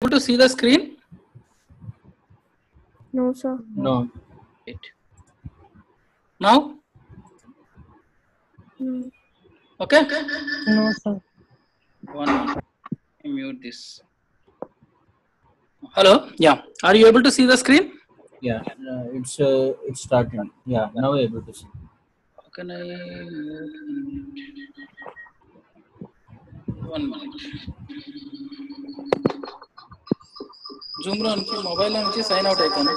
able to see the screen? No, sir. No. Wait. Now? No. Okay? No, sir. One minute. Let me mute this. Hello? Yeah. Are you able to see the screen? Yeah, it's starting. Yeah, now we're able to see. How can I mute? One minute. Zoom లో నుంచి mobile నుంచి sign out అవుతాను.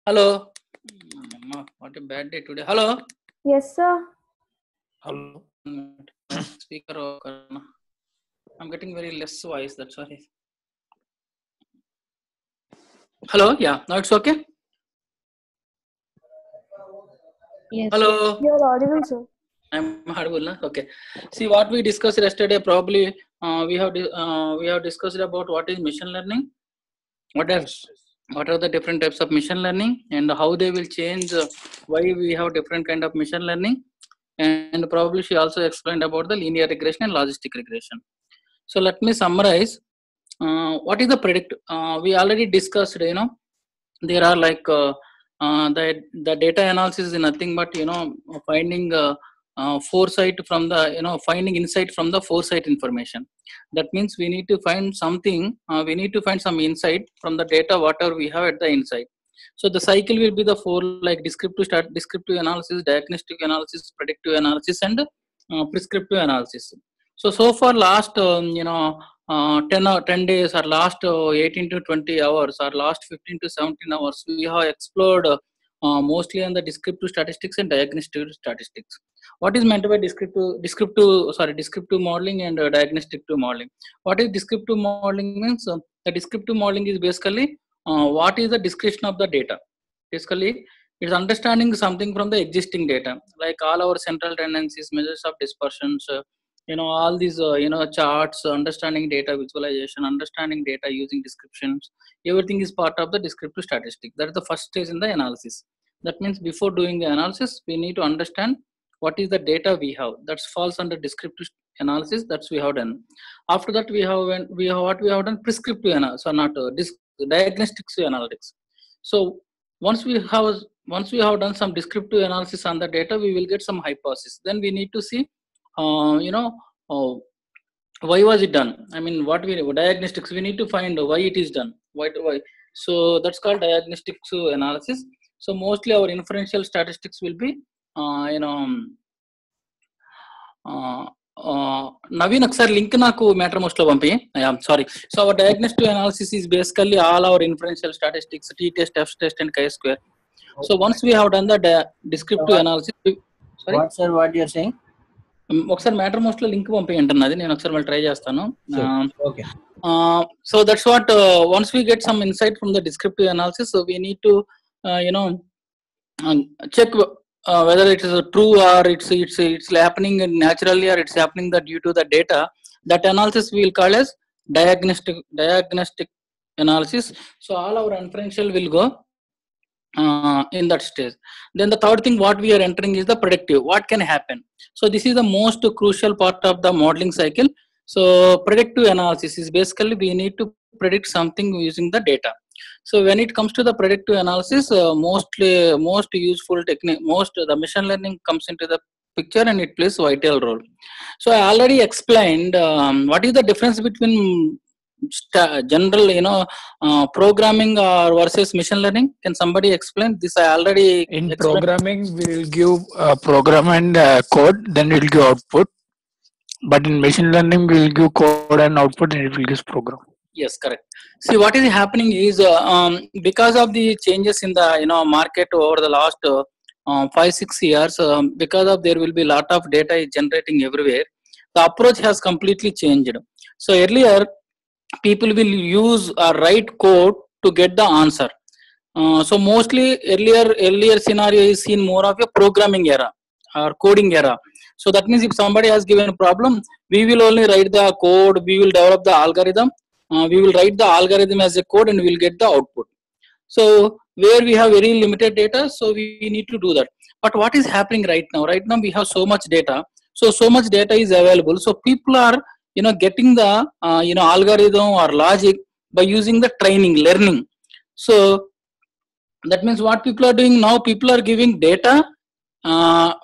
Hello. What a bad day today. Hello. Yes, sir. Hello. Speaker. I'm getting very less voice. That's why. Hello. Yeah. Now it's okay. Yes. Hello. You're audible, sir. I'm audible. Okay. See what we discussed yesterday. Probably we have discussed about what is machine learning. What are the different types of machine learning and how they will change, why we have different kind of machine learning, and probably she also explained about the linear regression and logistic regression. So let me summarize. What is the predict? We already discussed, there are like the data analysis is nothing but finding foresight from the finding insight from the foresight information. That means we need to find something, we need to find some insight from the data whatever we have at the inside. So the cycle will be the four, like descriptive analysis, diagnostic analysis, predictive analysis, and prescriptive analysis. So far last 10 days or last 18 to 20 hours or last 15 to 17 hours we have explored mostly on the descriptive statistics and diagnostic statistics. What is meant by descriptive modeling and diagnostic modeling? What is descriptive modeling means? The descriptive modeling is basically what is the description of the data. Basically, it's understanding something from the existing data, like all our central tendencies, measures of dispersions, all these charts, understanding data visualization, understanding data using descriptions. Everything is part of the descriptive statistic. That is the first stage in the analysis. That means before doing the analysis we need to understand what is the data we have. That falls under descriptive analysis. That's we have done. After that we have done prescriptive analysis, or not diagnostics analytics. So once we have done some descriptive analysis on the data, we will get some hypothesis. Then we need to see why was it done. I mean, diagnostics, we need to find why it is done. Why? So that's called diagnostics analysis. So mostly our inferential statistics will be Naveen, ఒకసారి link నాకు MatterMost లో పంపి. Sorry. So our diagnostic analysis is basically all our inferential statistics, t-test, f-test, and chi-square. So once we have done the descriptive analysis, sorry. What, sir? What you are saying? ఒకసారి MatterMost లో link పంపి అంటున్నది. నేను ఒకసారి మళ్ళీ try చేస్తాను. Okay. So that's what. Once we get some insight from the descriptive analysis, so we need to check whether it is true or it's happening naturally or it's happening due to the data. That analysis we will call as diagnostic analysis. So all our inferential will go in that stage. Then the third thing what we are entering is the predictive. What can happen? So this is the most crucial part of the modeling cycle. So predictive analysis is basically we need to predict something using the data. So when it comes to the predictive analysis, most useful technique, the machine learning comes into the picture and it plays vital role. So I already explained what is the difference between general, programming or versus machine learning. Can somebody explain this? I already In explained. programming, we will give program and code, then it will give output. But in machine learning, we will give code and output, and it will give program. Yes, correct. See, what is happening is because of the changes in the market over the last 5-6 years, because of there will be a lot of data is generating everywhere. The approach has completely changed. So earlier, people will use or write code to get the answer. So mostly earlier scenario is seen more of a programming era or coding era. So that means if somebody has given a problem, we will only write the code, we will develop the algorithm, we will write the algorithm as a code and we will get the output. So where we have very limited data, so we need to do that. But what is happening right now? Right now we have so much data, so much data is available. So people are getting the algorithm or logic by using the training, learning. So that means what people are doing now, people are giving data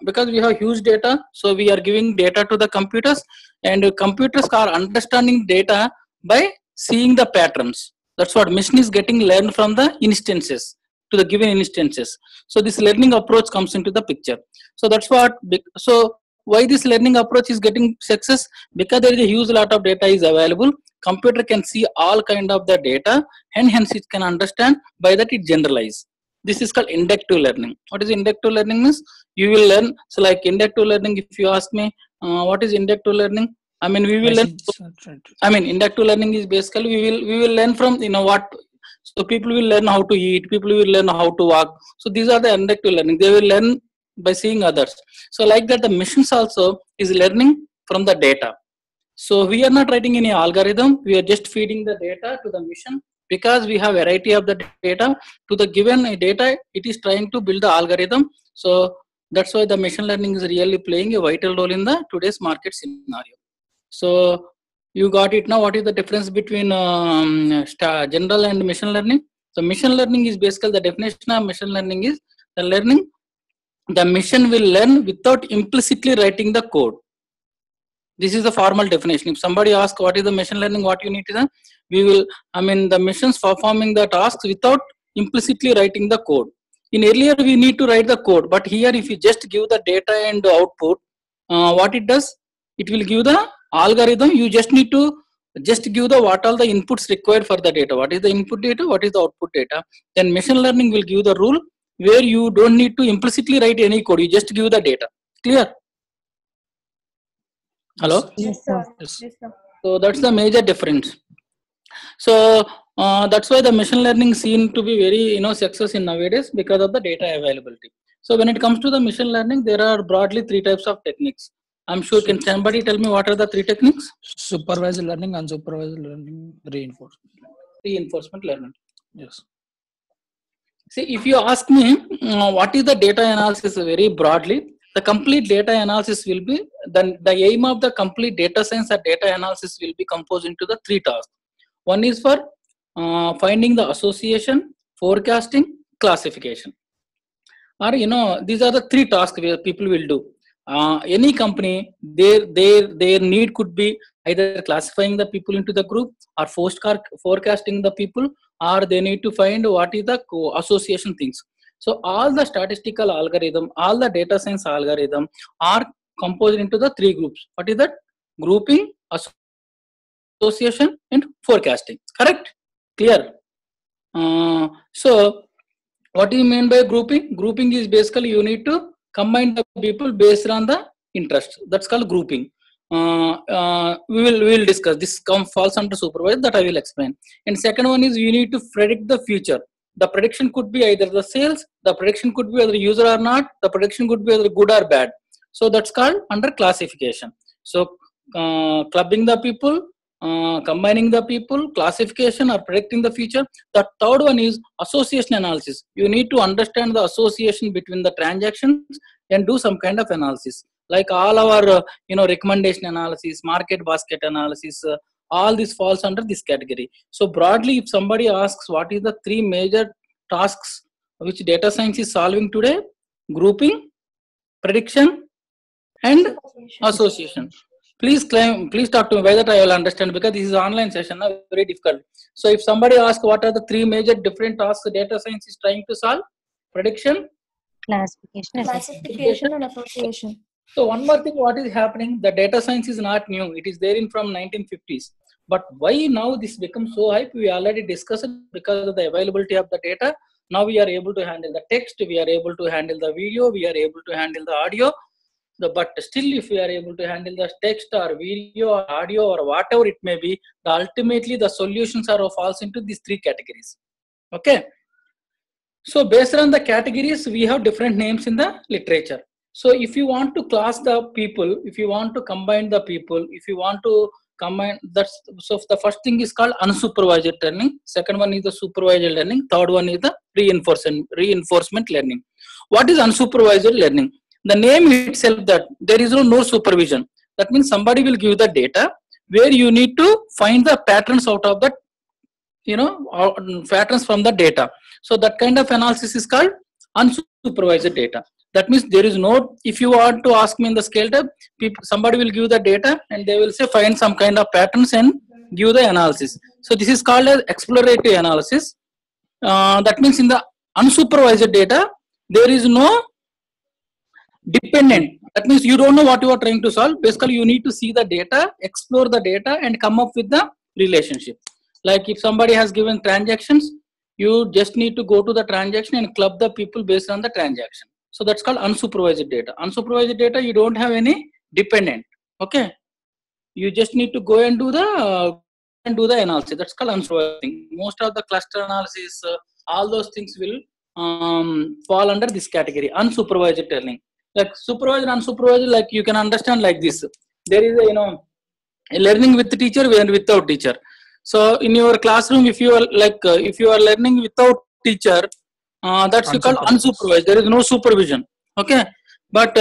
because we have huge data, so we are giving data to the computers, and computers are understanding data by seeing the patterns. That's what machine is getting learned from the instances to the given instances. So this learning approach comes into the picture. So that's what. So why this learning approach is getting success? Because there is a huge lot of data is available. Computer can see all kind of the data, and hence it can understand. By that it generalize. This is called inductive learning. What is inductive learning means? You will learn. So like inductive learning, if you ask me, what is inductive learning? I mean, we will learn. I mean, inductive learning is basically we will learn from what. So people will learn how to eat. People will learn how to walk. So these are the inductive learning. They will learn by seeing others. So like that, the machines also is learning from the data. So we are not writing any algorithm. We are just feeding the data to the machine. Because we have variety of the data, to the given data, it is trying to build the algorithm. So that's why the machine learning is really playing a vital role in the today's market scenario. So you got it now. What is the difference between general and machine learning? So machine learning is basically the definition of machine learning is the learning. The machine will learn without implicitly writing the code. This is the formal definition. If somebody asks what is the machine learning, what you need to do, the machines performing the tasks without implicitly writing the code. In earlier, we need to write the code, but here if you just give the data and the output, what it does, it will give the algorithm. You just need to just give the what all the inputs required for the data. What is the input data? What is the output data? Then machine learning will give the rule where you don't need to implicitly write any code. You just give the data. Clear? Hello? Yes, sir. Yes. Yes, sir. So that's the major difference. So that's why the machine learning seen to be very success in nowadays because of the data availability. So when it comes to the machine learning, there are broadly 3 types of techniques. I'm sure. Can somebody tell me what are the 3 techniques? Supervised learning, unsupervised learning, reinforcement. Reinforcement learning. Yes. See, if you ask me what is the data analysis very broadly, the complete data analysis will be, then the aim of the complete data science or data analysis will be composed into the 3 tasks. One is for finding the association, forecasting, classification. Or these are the 3 tasks where people will do. Any company, their need could be either classifying the people into the group or forecasting the people, or they need to find what is the association things. So all the statistical algorithm, all the data science algorithm are composed into the 3 groups. What is that? Grouping, association, and forecasting. Correct? Clear? So what do you mean by grouping? Grouping is basically you need to combine the people based on the interest. That's called grouping. We will discuss. This falls under supervised, that I will explain. And second one is you need to predict the future. The prediction could be either the sales, the prediction could be whether user or not, the prediction could be whether good or bad. So that's called under classification. So clubbing the people, combining the people, classification or predicting the future. The third one is association analysis. You need to understand the association between the transactions and do some kind of analysis. Like all our recommendation analysis, market basket analysis, all this falls under this category. So broadly, if somebody asks what is the 3 major tasks which data science is solving today: grouping, prediction, and association. Please talk to me. By that I will understand, because this is online session now, very difficult. So if somebody asks what are the three major different tasks data science is trying to solve: prediction, Classification, assessment. Classification and association. So one more thing, what is happening? The data science is not new. It is there in from 1950s. But why now this becomes so hype? We already discussed it, because of the availability of the data. Now we are able to handle the text, we are able to handle the video, we are able to handle the audio. But still, if we are able to handle the text or video or audio or whatever it may be, ultimately the solutions are falls into these three categories. Okay. So based on the categories, we have different names in the literature. So if you want to class the people, if you want to combine the people, if you want to combine, that's so the first thing is called unsupervised learning. Second one is the supervised learning. Third one is the reinforcement learning. What is unsupervised learning? The name itself, that there is no supervision. That means somebody will give the data where you need to find the patterns out of that, patterns from the data. So that kind of analysis is called unsupervised data. That means there is no, if you want to ask me in the scale type, somebody will give the data and they will say find some kind of patterns and give the analysis. So this is called as exploratory analysis. That means in the unsupervised data, there is no dependent. That means you don't know what you are trying to solve. Basically, you need to see the data, explore the data and come up with the relationship. Like if somebody has given transactions, you just need to go to the transaction and club the people based on the transaction. So that's called unsupervised data. Unsupervised data, you don't have any dependent. Okay, you just need to go and do the analysis. That's called unsupervised. Most of the cluster analysis, all those things will fall under this category, unsupervised learning. Like supervised and unsupervised, like you can understand like this. There is a learning with the teacher and without teacher. So in your classroom, if you are if you are learning without teacher, that's called unsupervised. There is no supervision. Okay, but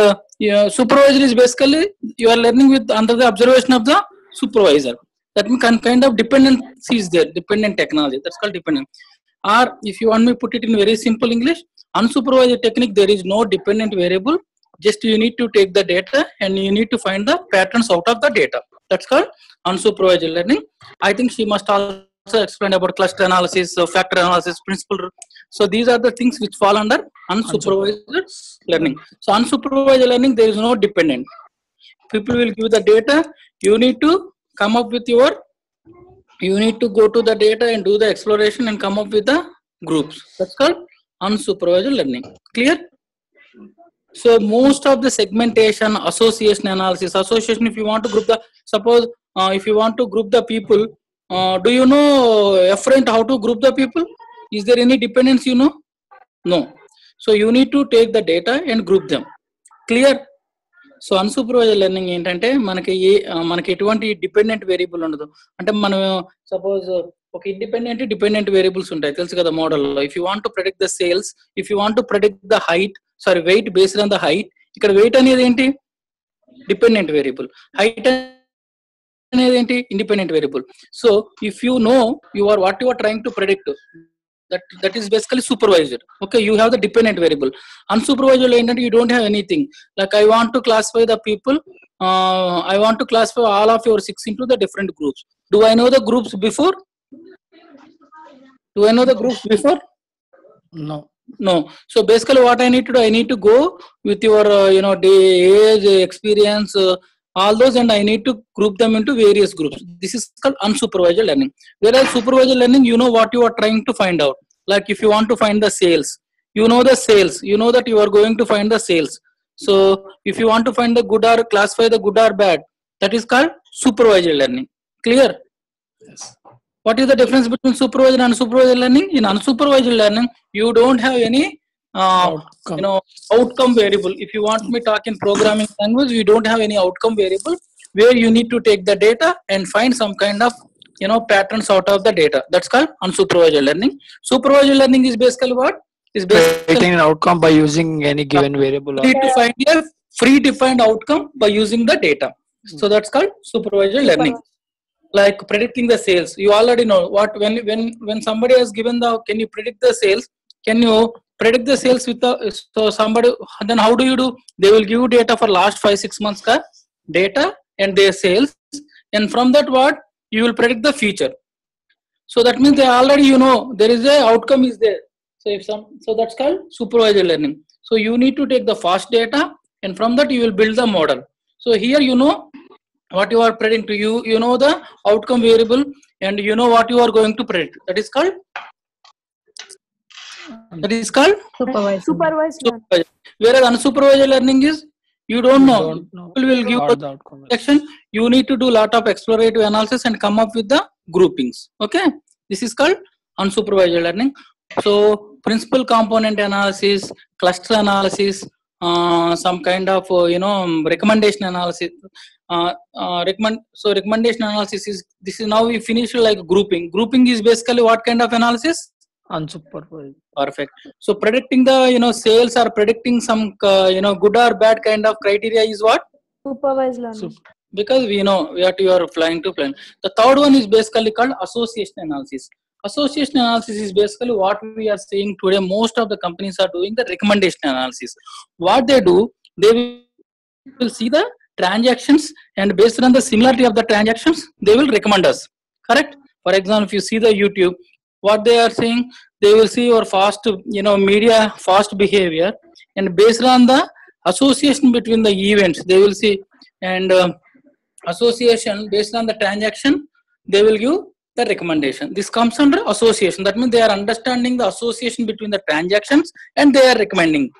supervisor is basically you are learning with under the observation of the supervisor. That means kind of dependency is there, dependent technology. That's called dependent. Or if you want me to put it in very simple English, unsupervised technique, there is no dependent variable. Just you need to take the data and you need to find the patterns out of the data. That's called unsupervised learning. I think she must also explain about cluster analysis, factor analysis, principle. So these are the things which fall under unsupervised learning. So unsupervised learning, there is no dependent. People will give the data. You need to come up with you need to go to the data and do the exploration and come up with the groups. That's called unsupervised learning. Clear? So most of the segmentation, association analysis, if you want to group the, suppose if you want to group the people, do you know efferent how to group the people? Is there any dependence you know? No. So you need to take the data and group them. Clear? So unsupervised learning ఏంటంటే మనకి ఎటువంటి dependent variable ఉండదు. అంటే మనం suppose ఒక independent dependent variables ఉంటాయి తెలుసు కదా మోడల్లో. If you want to predict the sales, if you want to predict the height, sorry weight based on the height. ఇక్కడ వెయిట్ అనేది ఏంటి? Dependent variable. హైట్ అనేది ఏంటి? Independent variable. So if you know what you are trying to predict, that is basically supervised. Okay, you have the dependent variable. Unsupervised ఏంటంటే you don't have anything. Like I want to classify the people, I want to classify all of your 6 into the different groups. Do I know the groups before? Do I know the groups before? No. So basically what I need to do, I need to go with your age, experience, all those, and I need to group them into various groups. This is called unsupervised learning. Whereas supervised learning, you know what you are trying to find out. Like if you want to find the sales, you know the sales, you know that you are going to find the sales. So if you want to find the good or classify the good or bad, that is called supervised learning. Clear? Yes. What is the difference between supervised and unsupervised learning? In unsupervised learning, you don't have any outcome variable. If you want me talk in programming language, we don't have any outcome variable where you need to take the data and find some kind of patterns out of the data. That's called unsupervised learning. Supervised learning is basically what? Is basically an outcome by using any given variable. You need to find a predefined outcome by using the data. So that's called supervised learning. Like predicting the sales, you already know what when somebody has given can you predict the sales? Can you predict the sales with the, so somebody, then how do you do? They will give you data for last 5-6 months ka data and their sales, and from that what you will predict the future. So that means they already, you know, there is a outcome is there. So if so that's called supervised learning. So you need to take the fast data, and from that you will build the model. So here you know what you are predicting to you, you know the outcome variable, and you know what you are going to predict. That is called Supervised learning. supervised. Whereas unsupervised learning is you don't know. People will give what the outcome is. action. You need to do a lot of explorative analysis and come up with the groupings. Okay, this is called unsupervised learning. So principal component analysis, cluster analysis, some kind of recommendation analysis. So recommendation analysis is, this is now we finished like grouping. Grouping is basically what kind of analysis? Unsupervised. Perfect. So predicting the sales or predicting some good or bad kind of criteria is what? Supervised learning. Because we know what you are flying to plan. The third one is basically called association analysis. Association analysis is basically what we are seeing today. Most of the companies are doing the recommendation analysis. What they do, they will see the transactions, and based on the similarity of the transactions, they will recommend us. Correct? For example, if you see the YouTube, what they are saying, they will see your fast, media fast behavior, and based on the association between the events, they will see, and association based on the transaction, they will give the recommendation. This comes under association. That means they are understanding the association between the transactions and they are recommending.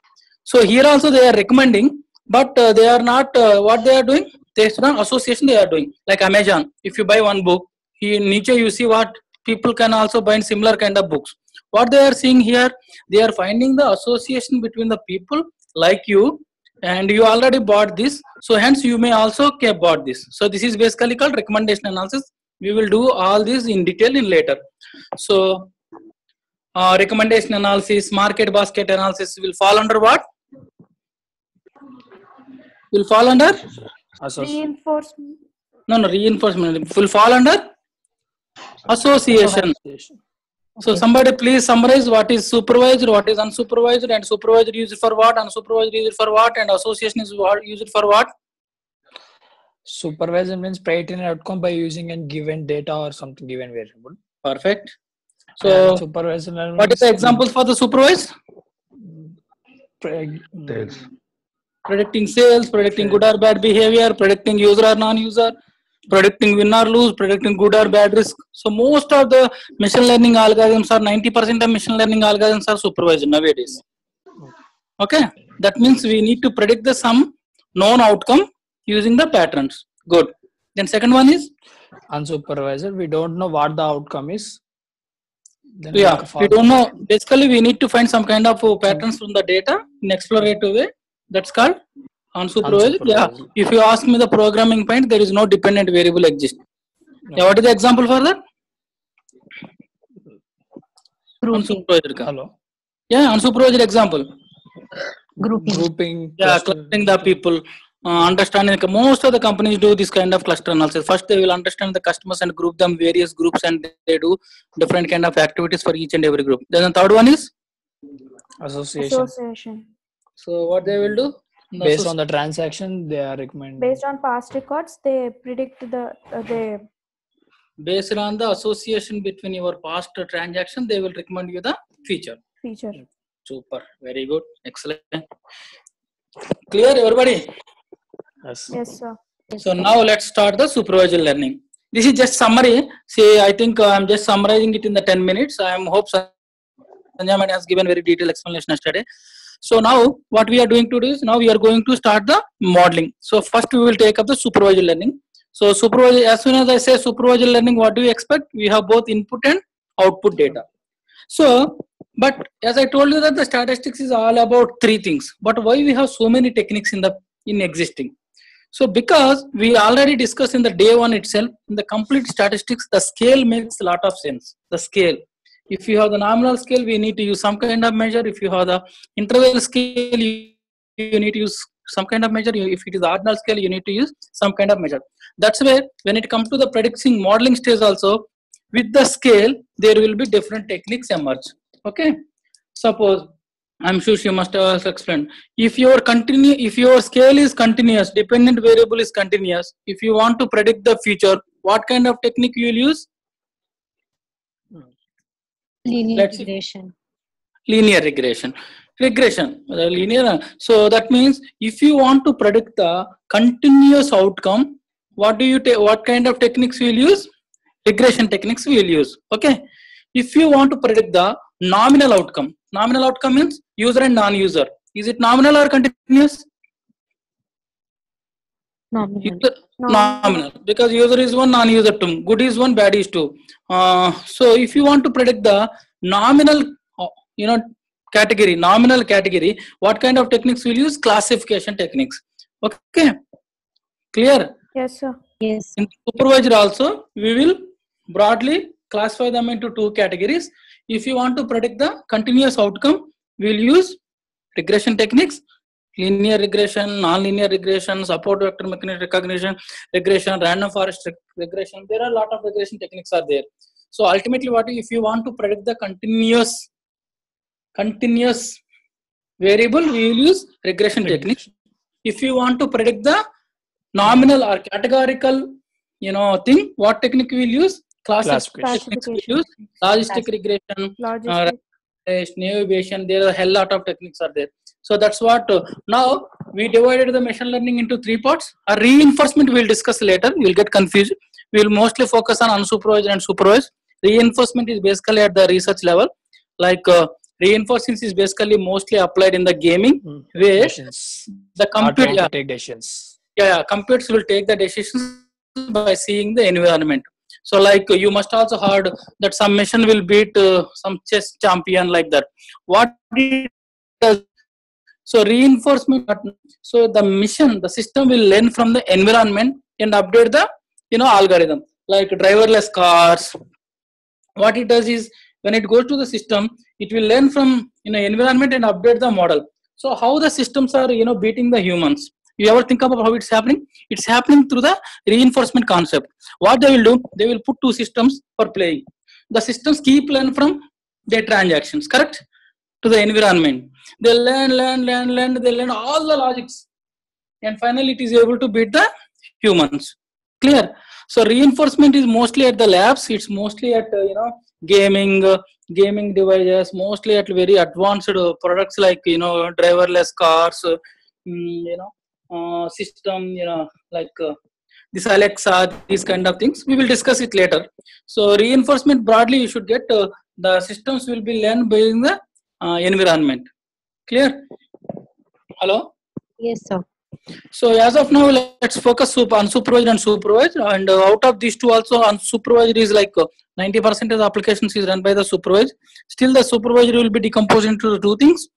So here also they are recommending, but they are not what they are doing. Based on association they are doing. Like Amazon, if you buy one book, in Nietzsche you see what people can also buy similar kind of books. What they are seeing here, they are finding the association between the people like you, and you already bought this, so hence you may also have bought this. So this is basically called recommendation analysis. We will do all this in detail in later. So recommendation analysis, market basket analysis will fall under what? Will fall under? Reinforcement. No, reinforcement will fall under association. So somebody please summarize what is supervised, what is unsupervised, and supervised used for what, unsupervised used for what, and association is used for what? Supervisor means predict an outcome by using a given data or something given variable. Perfect. So supervisor what is the examples for the supervised? Sales. Predicting sales, predicting good or bad behavior, predicting user or non-user, predicting win or lose, predicting good or bad risk. So most of the machine learning algorithms are 90% of machine learning algorithms are supervised nowadays. Okay, that means we need to predict the some known outcome using the patterns. Good. Then second one is unsupervised. We don't know what the outcome is. Then yeah, we don't know. Basically, we need to find some kind of patterns from the data in explorative way. That's called unsupervised. Yeah. If you ask me the programming point, there is no dependent variable exist. No. Yeah. What is the example for that? Unsupervised. Hello. Yeah, unsupervised example. Grouping. Yeah, clustering the people. Understanding most of the companies do this kind of cluster analysis. First, they will understand the customers and group them various groups, and they do different kind of activities for each and every group. Then the third one is association. So what they will do? Based on the transaction, they are recommending. Based on past records, they predict the based on the association between your past transaction, they will recommend you the feature. Super. Very good. Excellent. Clear, everybody? Yes, sir. So now let's start the supervised learning. This is just summary. See, I think I'm just summarizing it in the 10 minutes. I hope Sanjay Madam has given very detailed explanation yesterday. So now what we are doing to do is, now we are going to start the modeling. So first we will take up the supervised learning. So supervised, as soon as I say supervised learning, what do you expect? We have both input and output data. So, but as I told you that the statistics is all about three things. But why we have so many techniques in existing? So because we already discussed in the day one itself, in the complete statistics, the scale makes a lot of sense. The scale. If you have the nominal scale, we need to use some kind of measure. If you have the interval scale, you need to use some kind of measure. If it is the ordinal scale, you need to use some kind of measure. That's where when it comes to the predicting modeling stage also, with the scale, there will be different techniques emerge. Okay. Suppose I'm sure she must have also explained. If your scale is continuous, dependent variable is continuous. If you want to predict the future, what kind of technique you will use? Linear Let's see. regression. Linear regression. Linear. So that means if you want to predict the continuous outcome, what do you take? What kind of techniques we will use? Regression techniques we will use. Okay. If you want to predict the nominal outcome means user and non-user. Is it nominal or continuous? Nominal. Nominal, because user is one, non-user two. Good is one, bad is two. So if you want to predict the nominal, nominal category, what kind of techniques will use? Classification techniques. Okay, clear? Yes, sir. Yes. In supervisor also, we will broadly classify them into two categories. If you want to predict the continuous outcome, we will use regression techniques, linear regression, non-linear regression, support vector mechanics recognition regression, random forest regression. There are a lot of regression techniques are there. So ultimately, if you want to predict the continuous variable, we will use regression techniques. If you want to predict the nominal or categorical thing, what technique we will use? Classification. Logistic regression, navigation. There are a hell lot of techniques are there. So that's what now we divided the machine learning into three parts. A reinforcement we will discuss later. You will get confused. We will mostly focus on unsupervised and supervised. Reinforcement is basically at the research level. Like reinforcement is basically mostly applied in the gaming where the computer take decisions. Computers will take the decisions by seeing the environment. So like you must also heard that some machine will beat some chess champion like that. What it does? So reinforcement. So the system will learn from the environment and update the algorithm. Like driverless cars. What it does is when it goes to the system, it will learn from environment and update the model. So how the systems are beating the humans? You ever think about how it's happening? It's happening through the reinforcement concept. What they will do? They will put two systems for playing. The systems keep learn from their transactions, correct? To the environment. They learn. They learn all the logics, and finally it is able to beat the humans. Clear? So reinforcement is mostly at the labs. It's mostly at gaming devices. Mostly at very advanced products like driverless cars. System, like this Alexa, these kind of things. We will discuss it later. So reinforcement broadly, you should get the systems will be learned by the environment. Clear? Hello? Yes, sir. So as of now, let's focus on unsupervised and supervised. And out of these two, also unsupervised is like 90% of the applications is run by the supervised. Still, the supervised will be decomposed into two things.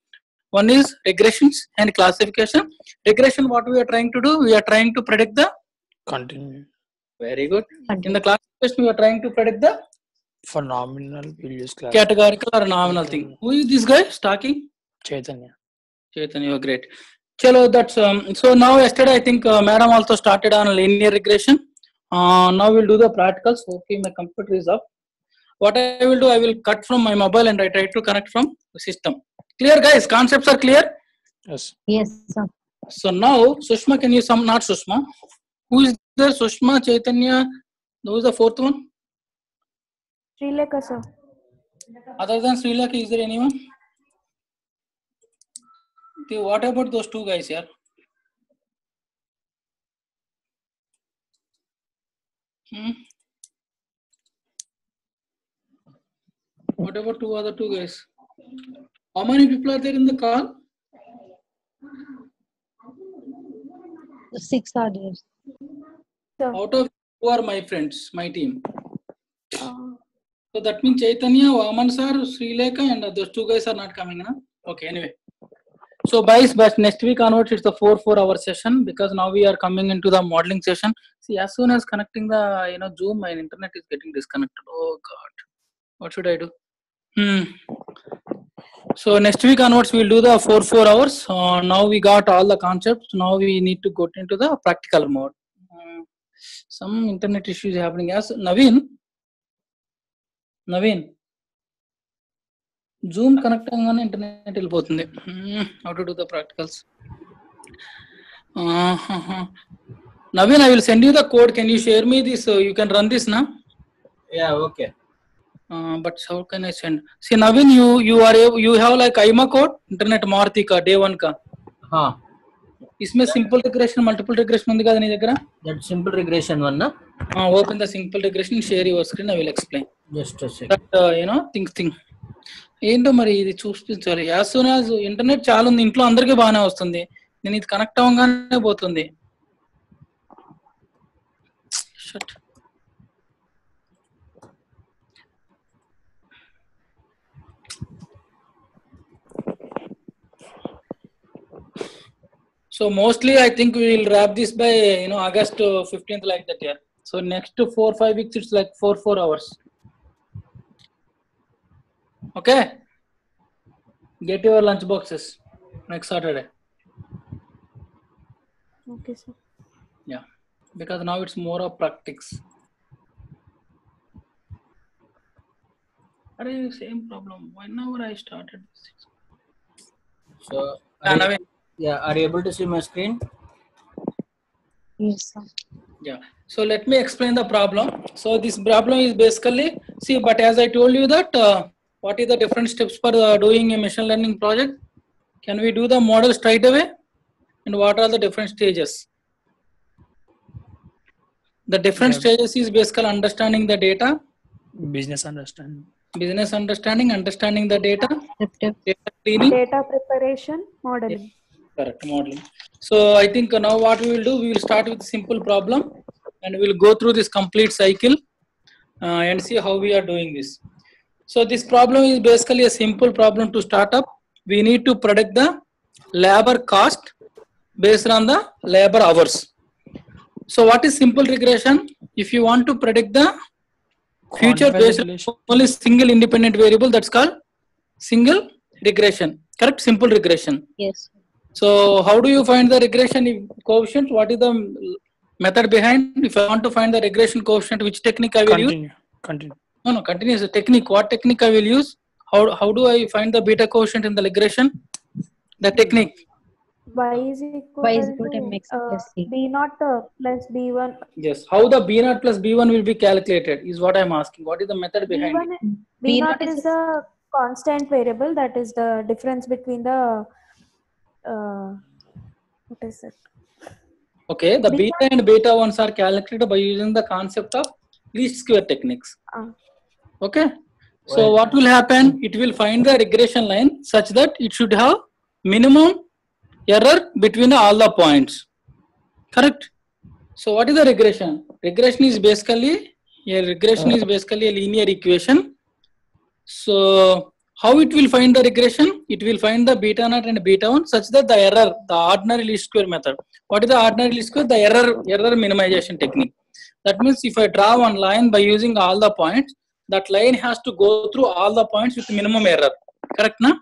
One is regressions and classification. Regression, what we are trying to do? We are trying to predict the continue. Very good. In the classification, we are trying to predict the for nominal, we'll use categorical or nominal thing. Who is this guy talking? Chaitanya, you're great. Chalo, that's so now yesterday I think madam also started on linear regression. Now we'll do the practicals. Okay, my computer is up. What I will do, I will cut from my mobile and I try to connect from the system. Clear, guys? Concepts are clear? Yes. Yes, sir. So now, Sushma, can you not Sushma? Who is there? Sushma, Chaitanya. Who is the fourth one? Srilekha, sir. Other than Srilekha, is there anyone? Okay, what about those two guys here? What about other two guys? How many people are there in the call? 6 are there. So, out of who are my friends, my team? So that means Chaitanya, Vaman sir, Srilekha, and those two guys are not coming, na? Okay, anyway. So but next week onwards it's the 4-hour session, because now we are coming into the modeling session. See, as soon as connecting the Zoom, my internet is getting disconnected. Oh God, what should I do? So next week onwards we'll do the 4 hours. Now we got all the concepts. Now we need to go into the practical mode. Some internet issues happening. As Naveen, Zoom connect అవ్వగానే internet వెళ్ళిపోతుంది. How to do the practicals? Naveen, I will send you the code. Can you share me this? You can run this now. Yeah, okay. But how can I send? See, Naveen, you have like IMA code, internet Maruti ka day 1 ka. हाँ. इसमें simple regression, multiple regression ఉంది కదా నీ దగ్గర? That simple regression one na? Open the simple regression, share your screen. I will explain. Just a second. But think. ఏంటో మరి ఇది చూపించాలి. యాజ్ సూన్ యాజ్ ఇంటర్నెట్ చాలా ఉంది, ఇంట్లో అందరికీ బాగానే వస్తుంది, నేను ఇది కనెక్ట్ అవ్వగానే పోతుంది. So mostly I think we will wrap this by August 15th like that year. So next 4-5 weeks it's like 4 hours. Okay, get your lunch boxes next Saturday. Okay, sir. Yeah, because now it's more of practice. Same problem whenever I started this. So are you able to see my screen? Yes, sir. Yeah, so let me explain the problem. So this problem is basically, see, but as I told you that what is the different steps for doing a machine learning project? Can we do the model straight away? And what are the different stages? The different stages is basically understanding the data, Business understanding. understanding the data, Descriptive. data cleaning, Data preparation, modeling. correct, modeling. So I think now what we will do, we will start with simple problem and we will go through this complete cycle and see how we are doing this. So this problem is basically a simple problem to start up. We need to predict the labor cost based on the labor hours. So what is simple regression? If you want to predict the future based on only single independent variable, that's called single regression. Correct? Simple regression. Yes. So how do you find the regression coefficient? What is the method behind? If I want to find the regression coefficient, which technique I will use? Continue. No, continuous technique. What technique I will use? How do I find the beta coefficient in the regression? The technique. Y is equal to mx plus c. B0 plus B1. Yes. How the B0 plus B1 will be calculated is what I am asking. What is the method behind it? B0 is a constant variable, that is the difference between the what is it? Okay, the beta and beta ones are calculated by using the concept of least square techniques. Okay, so what will happen? It will find the regression line such that it should have minimum error between all the points. Correct? So what is the regression? Regression is basically a linear equation. So how it will find the regression? It will find the beta naught and beta 1 such that the error, the ordinary least square method. What is the ordinary least square? The error minimization technique. That means if I draw one line by using all the points, that line has to go through all the points with minimum error. Correct, na?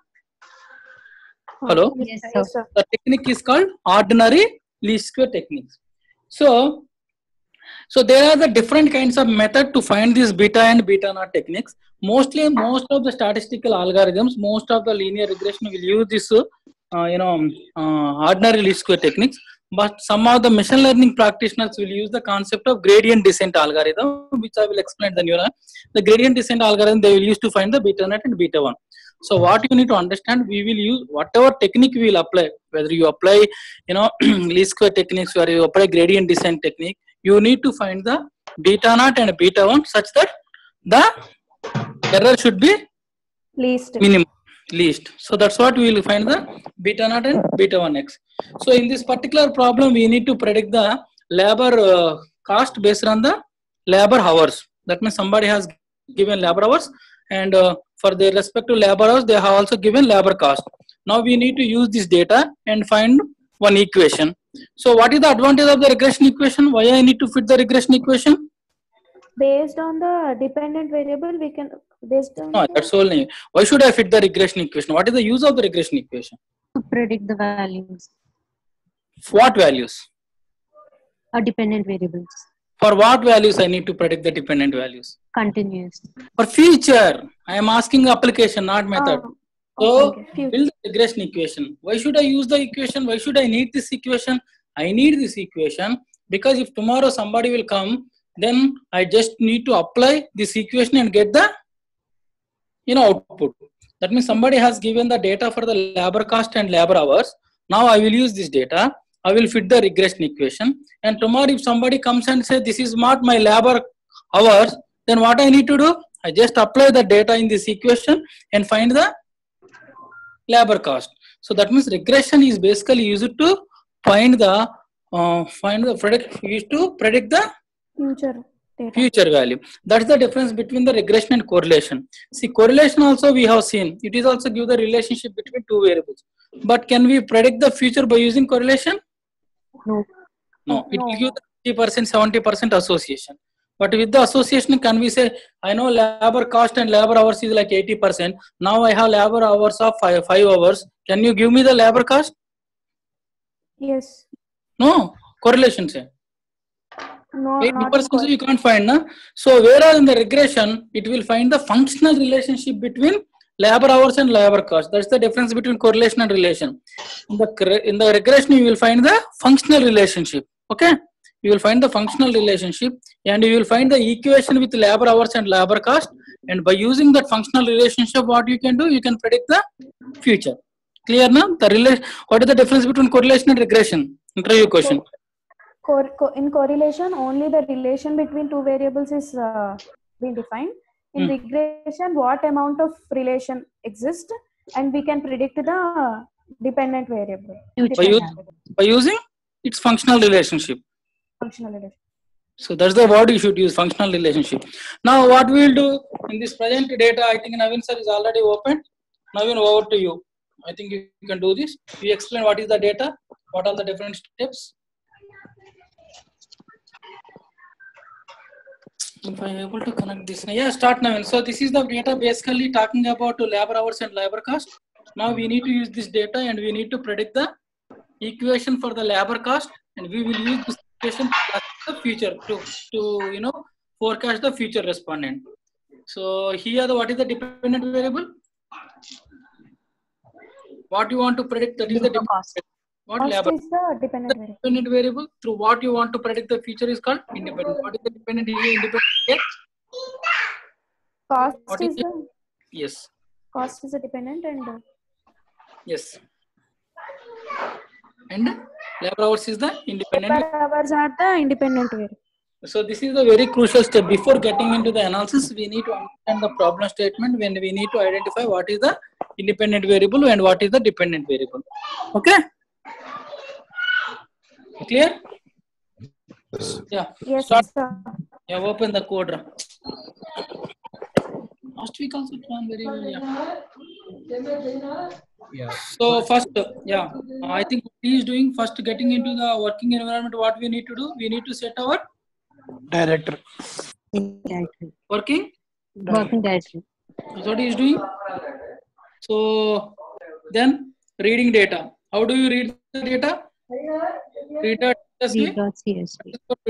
Hello? Yes, sir. The technique is called ordinary least square techniques. So there are the different kinds of method to find these beta and beta naught techniques. Most of the statistical algorithms, most of the linear regression will use this ordinary least square techniques. But some of the machine learning practitioners will use the concept of gradient descent algorithm, which I will explain then. The gradient descent algorithm they will use to find the beta naught and beta 1. So what you need to understand, we will use whatever technique we will apply, whether you apply least square techniques or you apply gradient descent technique, you need to find the beta naught and beta 1 such that the error should be minimum, least. So that's what we will find the beta naught and beta 1x. So in this particular problem, we need to predict the labor cost based on the labor hours. That means somebody has given labor hours, and for their respective labor hours, they have also given labor cost. Now we need to use this data and find one equation. So what is the advantage of the regression equation? Why I need to fit the regression equation? Based on the dependent variable, we can No, that's only. Why should I fit the regression equation? What is the use of the regression equation? To predict the values. What values? Dependent variables. For what values I need to predict the dependent values? Continuous. For future. I am asking application, not method. So Okay. build the regression equation. Why should I use the equation? Why should I need this equation? I need this equation because if tomorrow somebody will come, then I just need to apply this equation and get the output. That means somebody has given the data for the labor cost and labor hours. Now I will use this data. I will fit the regression equation. And tomorrow if somebody comes and says this is not my labor hours, then what I need to do? I just apply the data in this equation and find the labor cost. So that means regression is basically used to predict the future value. That's the difference between the regression and correlation. See, correlation also we have seen. It is also give the relationship between two variables. But can we predict the future by using correlation? No. No. It will give the 50%, 70% association. But with the association, can we say, I know labor cost and labor hours is like 80%. Now I have labor hours of 5 hours. Can you give me the labor cost? Yes. No. Correlation say. No, 80% you can't find. Na? So whereas in the regression, it will find the functional relationship between labor hours and labor cost. That's the difference between correlation and relation. In the regression, you will find the functional relationship. Okay. You will find the functional relationship and you will find the equation with labor hours and labor cost. And by using that functional relationship, what you can do, you can predict the future. Clear now? What is the difference between correlation and regression? Interview question. In correlation, only the relation between two variables is being defined. In regression, what amount of relation exists, and we can predict the dependent variable. By using its functional relationship. Functional relationship. So that's the word you should use, functional relationship. Now what we will do in this present data, I think Naveen sir is already open. Naveen, over to you. I think you can do this. You explain what is the data, what are the different steps. If I am able to connect this, yeah, start Naveen. So this is the data basically talking about labor hours and labor cost. Now we need to use this data and we need to predict the equation for the labor cost, and we will use this equation to the future to forecast the future respondent. So here what is the dependent variable? What you want to predict, that is the cost. What labor? Is the dependent variable. Through what you want to predict the future is called independent. What is the dependent here? Independent here? Cost what is is the yes. Cost is a dependent and yes. And labor hours is the independent. Labor hours are the independent variable. So this is a very crucial step. Before getting into the analysis, we need to understand the problem statement when we need to identify what is the independent variable and what is the dependent variable. Okay? Clear? Yeah. Yes, Start. sir. Yeah, open the code. Last week also done very well. Yeah. So first, I think what he is doing first, getting into the working environment. What we need to do? We need to set our Director. Working directory. That's what he is doing. So then reading data. How do you read the data? Read.csv.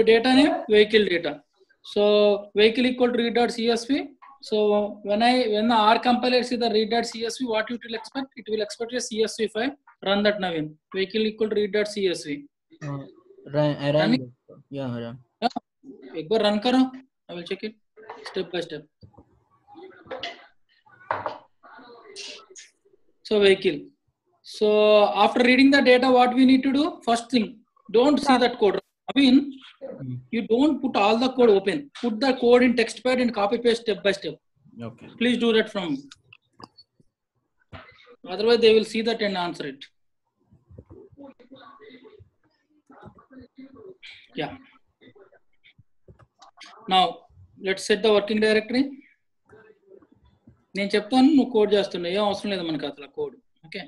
Data name vehicle data. So vehicle equal to read.csv. So when the R compiler see the read.csv, what it will expect? It will expect a CSV file. Run that Naveen. Vehicle equal to read.csv. Run. Yeah, run. एक बार run करो. I will check it step by step. So vehicle. So after reading the data, what we need to do? First thing, don't see that code. I mean, you don't put all the code open. Put the code in TextPad and copy paste step by step. Okay. Please do that from me. Otherwise, they will see that and answer it. Yeah. Now, let's set the working directory. నేను చెప్తాను నువ్వు code చేస్తున్నావు ఏం అవసరం లేదు మనకి అసలు code okay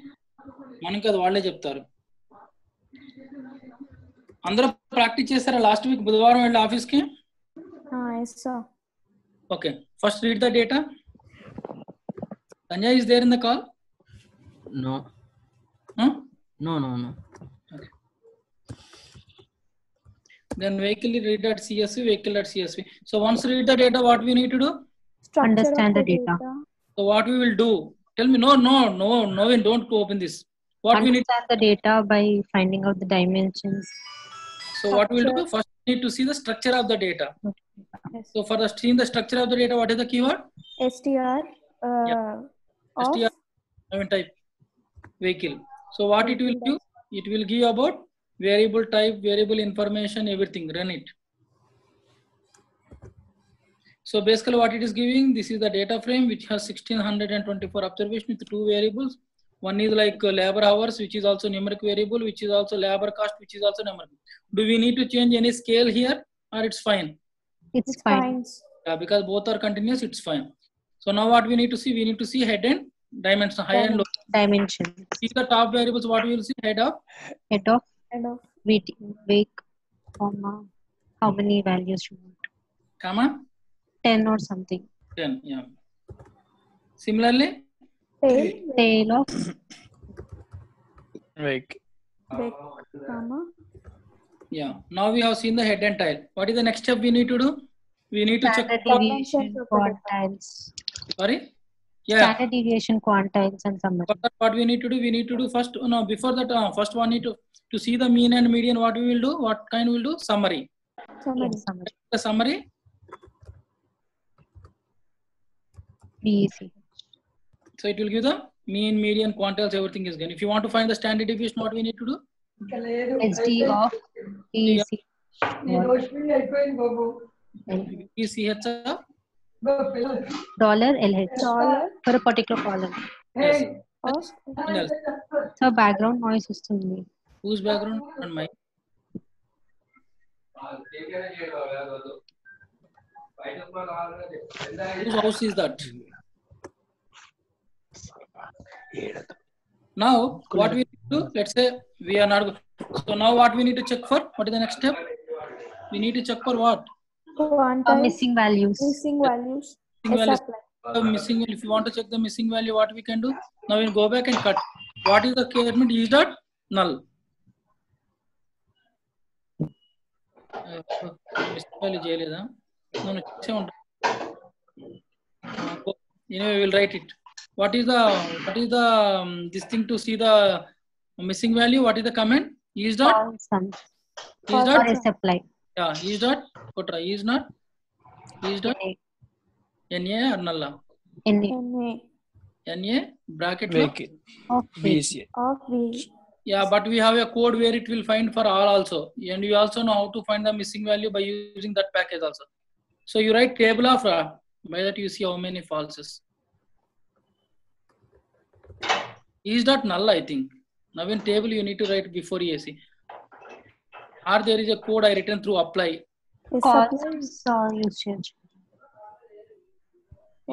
మనకి అది వాళ్ళే చెప్తారు అందరూ ప్రాక్టీస్ చేస్తారా లాస్ట్ వీక్ బుధవారం వెళ్ళి ఆఫీస్కి okay first read the data Sanjay is there in the call No. No. Okay. Then vehicle read.csv, vehicle.csv. So once read the data, what we need to do? Structure Understand of the data. So what we will do? Tell me. No, don't open this. What we need? Understand the data by finding out the dimensions. So what we will do? Structure. First, we need to see the structure of the data. Yes. So for seeing the structure of the data, what is the keyword? STR of STR. I mean type vehicle. So what it will give? It will give about variable type, variable information, everything. Run it. So basically what it is giving, this is the data frame which has 1624 observations with two variables. One is like labor hours, which is also numeric variable, which is also labor cost, which is also numeric. Do we need to change any scale here or it's fine? It's fine. Yeah, because both are continuous, it's fine. So now what we need to see? We need to see head and dimension, high and low. Dimension. See the top variables, what we will see? Head of Head of and of weight, comma, how many values you want? comma 10 or something. 10. Yeah. Similarly, Tail of Like comma. yeah. Now we have seen the head and tail. What is the next step we need to do? We need to check. standard Dimensions deviation, of the data. quantiles. Sorry. Yeah. Standard deviation, quantiles, and summary. What we need to do? We need to do first. No, before that, first one need to see the mean and median. What we will do? What kind we will do? Summary. Summary. Yes, summary. The summary. BEC. So it will give the mean, median, quantiles, everything is given. If you want to find the standard deviation, what we need to do? SD of BEC. ECH of Dollar LH Dollar for a particular column. yes. of Something else. So background noise వస్తుంది. Whose background and mine? Whose house is that? Now, what we need to do, let's say we are not. So now what we need to check for? What is the next step? We need to check for what? quantile Missing values. missing values. Missing values. Apply. Missing. If you want to check the missing value, what we can do? Now we'll go back and cut. What is the statement? Is that null? Missing value చేయలేదా? No, చేసే ఉంటా. Anyway, we will write it. What is the this thing to see the missing value? What is the comment? Is dot All sums. is Or dot is apply. yeah is dot kotra is not is dot na or nulla NA NA na bracket lo. vehicle. of BC. of V. Yeah, but we have a code where it will find for all also, and we also know how to find the missing value by using that package also. So you write table of by that you see how many falses. Is that null? I think now in table you need to write before EAC. Or there is a code I written through apply. Is call supply sums use చేయొచ్చు.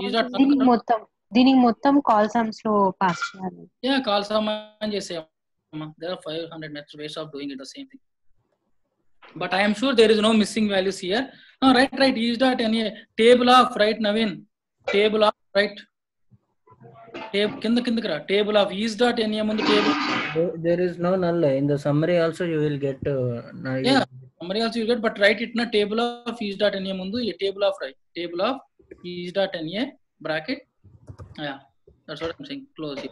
Is that దీనికి మొత్తం call sums లో pass చేయాలి. yeah call someone just say there are 500 methods ways of doing it the same thing. But I am sure there is no missing values here. No, right. Is that any table of right Naveen? Table of right. Kindra table of is dot any mundu table. There is no null. In the summary also you will get null. Yeah, summary also you get, but write it na table of is dot any mundu a table of right. Table of is dot any bracket. Yeah, that's what I'm saying. Close it.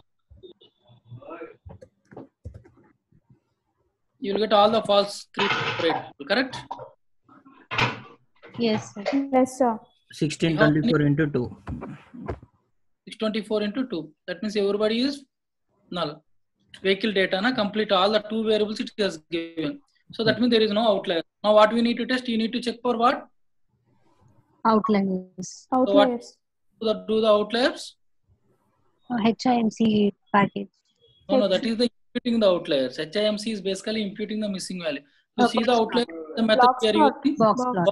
You will get all the false correct? Yes, sir. yes sir. 1624 into 2. 624 into 2. That means everybody is null. Vehicle data na complete all the two variables it has given. So that means there is no outlier. Now what we need to test? You need to check for what? Outliers. Outliers. Do the outliers? HIMC package. No, that is the imputing the outliers. HIMC is basically imputing the missing value. You see the outlier, the method Box we are plot. using. Box plot.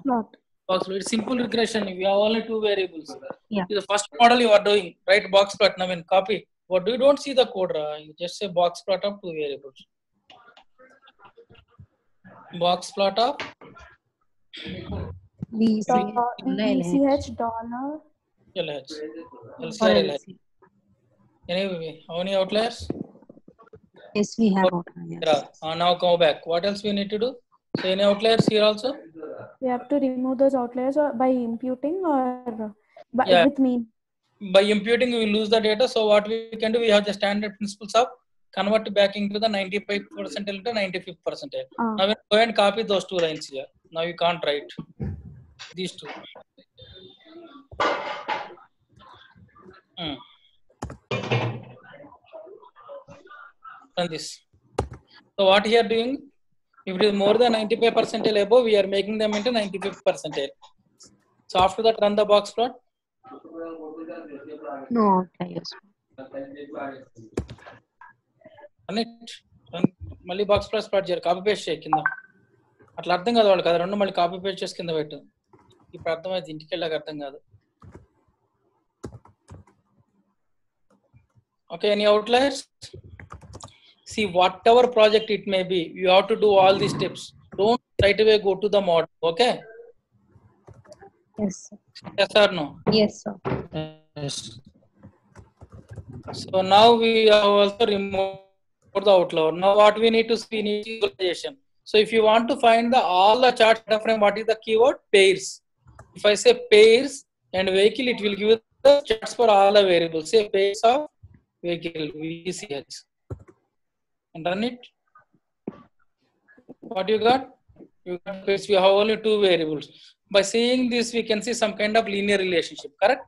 Box plot. It's simple regression. We have only two variables. Yeah. It's the first model you are doing, right? Box plot. Now, in copy. What you don't see the code, you just say box plot of two variables. Box plot of BEC. BCH dollar. LH. Or LCR LH. LC. Anyway, how many outliers? Yes, we have outliers. Now go back. What else we need to do? So any outliers here also? We have to remove those outliers or by imputing or by, Yeah. with mean. By imputing, we will lose the data. So what we can do, we have the standard principles of convert back into the 95th percentile to 95th percentile. Now we go and copy those two lines here. Now you can't write these two. Run this. So what we are doing, if it is more than 95 percentile above, we are making them into 95th percentile. So after that, run the box plot. No outliers. Run it. మళ్ళీ box plus plot చేయాలి, copy paste చేయి కింద. అట్లా అర్థం కాదు వాళ్ళకి, అది రెండు మళ్ళీ కాపీ పేస్ట్ చేసి కింద పెట్టు. ఇప్పుడు అర్థమైంది, ఇంటికి వెళ్ళాక అర్థం కాదు. Okay, any outliers? See, whatever project it may be, you have to do all these steps. Don't right away go to the model. Okay? Yes, sir. Yes or no? Yes, sir. Yes. So now we have also removed the outlier. Now what we need to see, we need visualization. So if you want to find all the chart data frame, what is the keyword? Pairs. If I say pairs and vehicle, it will give the charts for all the variables. Say pairs of vehicle, VCH. And run it. What you got? You got pairs. We have only two variables. By seeing this, we can see some kind of linear relationship. Correct?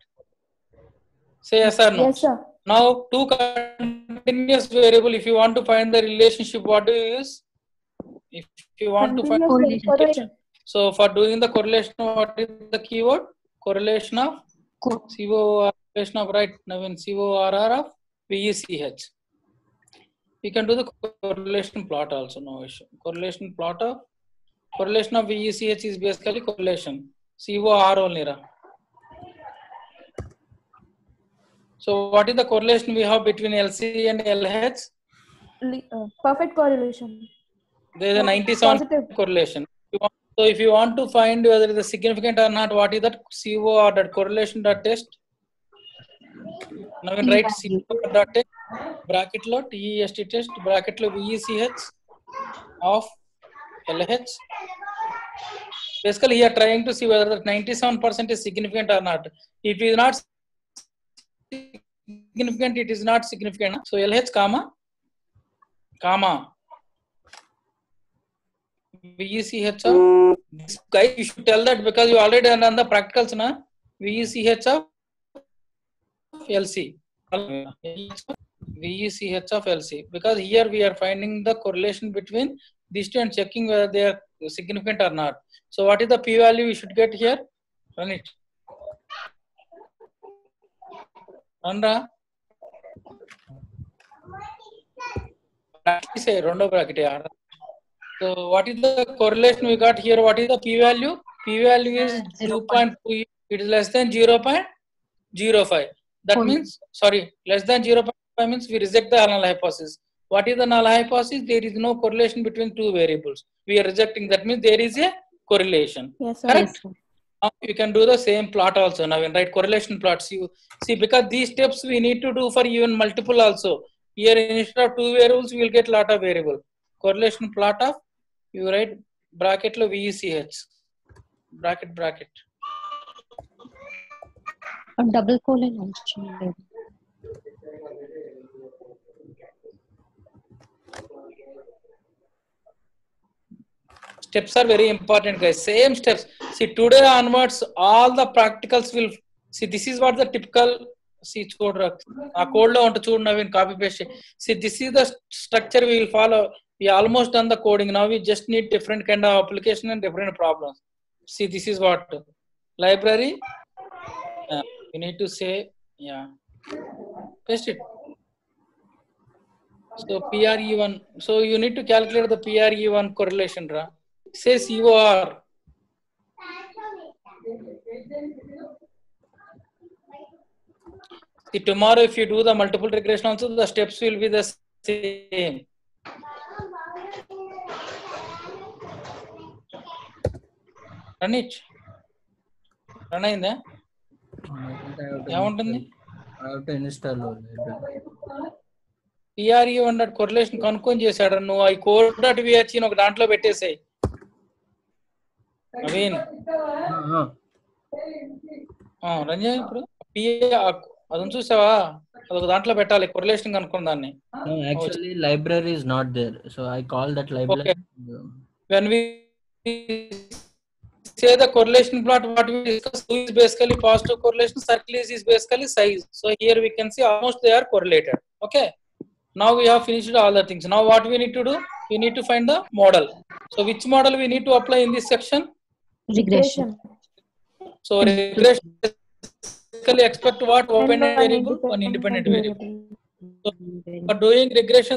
Say yes or no? Yes, sir. Now, two continuous variable, if you want to find the relationship, what do you use? If you want to find Correlation. So for doing the correlation, what is the keyword? Correlation of CORR, correlation of right, Navin, CORR of VECH. We can do the correlation plot also, no issue. Correlation of VECH is basically correlation. COR only. So what is the correlation we have between LC and LH? Perfect correlation. There is a 97 Positive correlation. So if you want to find whether it is significant or not, what is that COR, that correlation dot test? Now we write COR dot test, bracket lo TEST test, bracket lo VECH of LH. Basically, here trying to see whether that 97% is significant or not. If it is not significant, it is not significant. So LH comma VECH of this guy, you should tell that because you already done the practicals na. VECH of LC. VECH of LC, because here we are finding the correlation between these two and checking whether they are significant or not. So what is the p-value we should get here? Run it. Run. Say rondo bracket. So what is the correlation we got here? What is the p-value? P-value is 2.2. It is less than 0.05. That means, sorry, less than 0.5 means we reject the null hypothesis. What is the null hypothesis? There is no correlation between two variables. We are rejecting. That means there is a correlation. Yes, sir. Correct? Yes, sir. Now you can do the same plot also. Now when write correlation plots, you see, because these steps we need to do for even multiple also. Here instead of two variables, we will get lot of variable. Correlation plot of, you write bracket lo VECH. Bracket. Double colon also. Steps are very important, guys. Same steps. See, today onwards, all the practicals will see. This is what the typical. See, a code lo unta chodu Navin, copy paste. See, this is the structure we will follow. We almost done the coding. Now we just need different kind of application and different problems. See, this is what library. You need to say, yeah, paste it. So PRE1. So you need to calculate the PRE1 correlation, ra. Say COR. See, tomorrow if you do the multiple regression also, the steps will be the same. Run it. Run అయిందా? ఏముంటుంది? PRE1 correlation కనుక్కొని చేశాడు. నువ్వు ఈ code dot VHC ఒక దాంట్లో పెట్టేసాయి. నవీన్ రంజన్ ఇప్పుడు అదని చూసావా, అదొక దాంట్లో పెట్టాలి, కొరిలేషన్ కనుక్కున్న దాన్ని. No, actually library is not there, so I call that library. Okay. When we say the correlation plot, what we discuss is basically positive correlation, circle is basically size. So here we can see almost they are correlated. Okay, now we have finished all the things. Now what we need to do, we need to find the model. So which model we need to apply in this section? Regression. So regression basically expect what? Open variable, one independent variable. So for doing regression,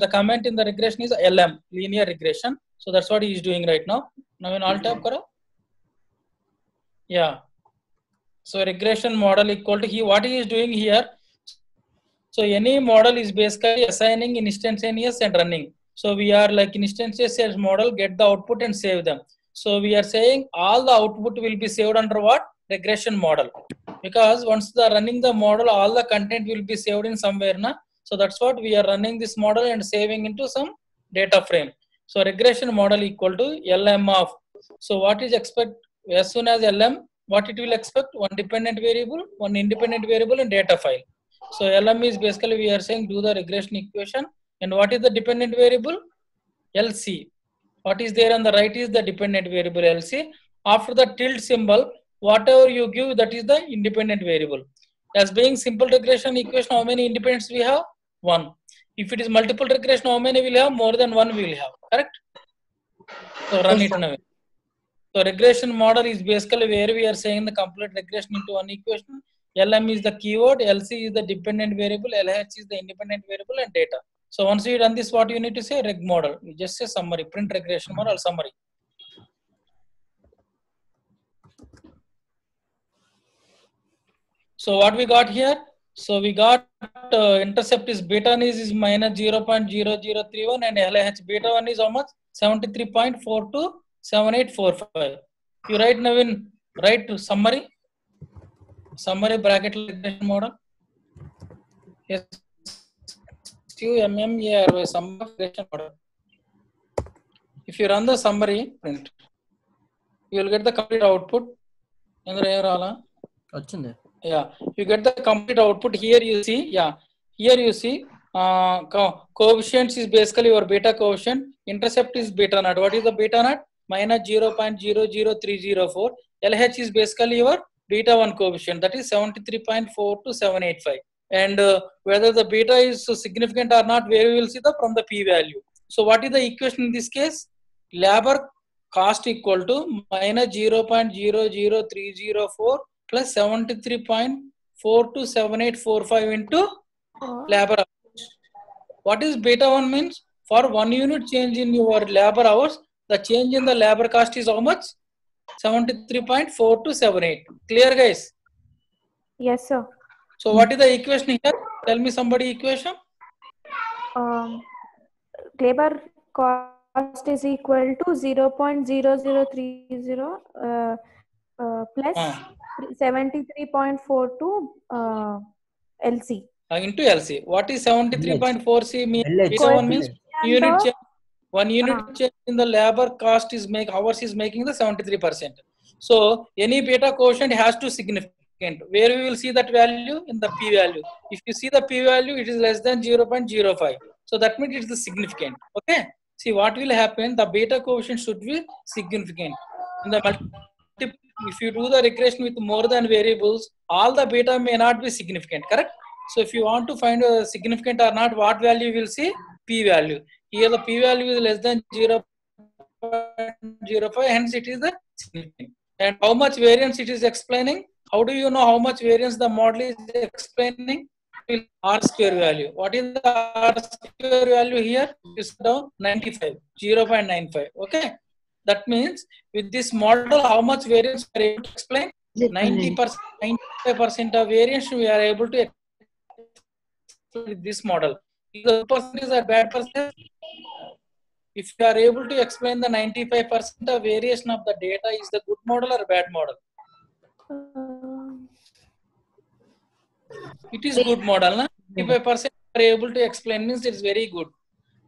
the comment in the regression is LM, linear regression. So that's what he is doing right now. Now in alt tab karo. Yeah. So regression model equal to what he is doing here. So any model is basically assigning instantaneous and running. So we are like instantaneous model, get the output and save them. So we are saying all the output will be saved under what? Regression model. Because once the running the model, all the content will be saved in somewhere. Na? So that's what we are running this model and saving into some data frame. So regression model equal to LM of. So what is expect as soon as LM, what it will expect? One dependent variable, one independent variable and data file. So LM is basically we are saying do the regression equation. And what is the dependent variable? LC. What is there on the right is the dependent variable LC. After the tilde symbol, whatever you give, that is the independent variable. As being simple regression equation, how many independents we have? 1. If it is multiple regression, how many will have? More than 1 we will have. Correct? So run it in a way. So regression model is basically where we are saying the complete regression into one equation. LM is the keyword, LC is the dependent variable, LH is the independent variable and data. So once you done this, what you need to say? Reg model. You just say summary, print regression model summary. So what we got here? So we got intercept is beta is minus 0.0031 and LH beta 1 is how much? 73.427845. You write Navin, write summary. Summary bracket regression model. Yes. SUMMARY summary regression model. If you run the summary print, you will get the complete output. Yeah, you get the complete output. Here you see, yeah, here you see coefficients is basically your beta coefficient. Intercept is beta naught. What is the beta naught? Minus 0.00304. LH is basically your beta 1 coefficient, that is 73.42785. And whether the beta is significant or not, where we will see the from the p value. So what is the equation in this case? Labor cost equal to minus 0.00304 plus 73.427845 into labor hours. What is beta 1 means? For 1 unit change in your labor hours, the change in the labor cost is how much? 73.4278. Clear, guys? Yes, sir. So what is the equation here? Tell me somebody equation. Labor cost is equal to 0.0030 plus 73.42 LC. Into LC. What is 73.4C mean? Beta 1 means unit change. 1 unit change in the labor cost is hours is making the 73%. So any beta quotient has to significant. Where we will see that value? In the p value. If you see the p value, it is less than 0.05. So that means it is the significant. Okay. See what will happen? The beta coefficient should be significant. In the if you do the regression with more than variables, all the beta may not be significant. Correct? So if you want to find a significant or not, what value you will see? P value. Here the p value is less than 0.05, hence it is the significant. And how much variance it is explaining? How do you know how much variance the model is explaining? R square value. What is the R square value here? Is down 95, 0.95. Okay. That means with this model, how much variance we are able to explain? 90%, 95% of variance we are able to explain with this model. Is the percentage or bad percentage? If you are able to explain the 95% of variation of the data, is the good model or bad model? It is good model. Na? 95% are able to explain means it is very good.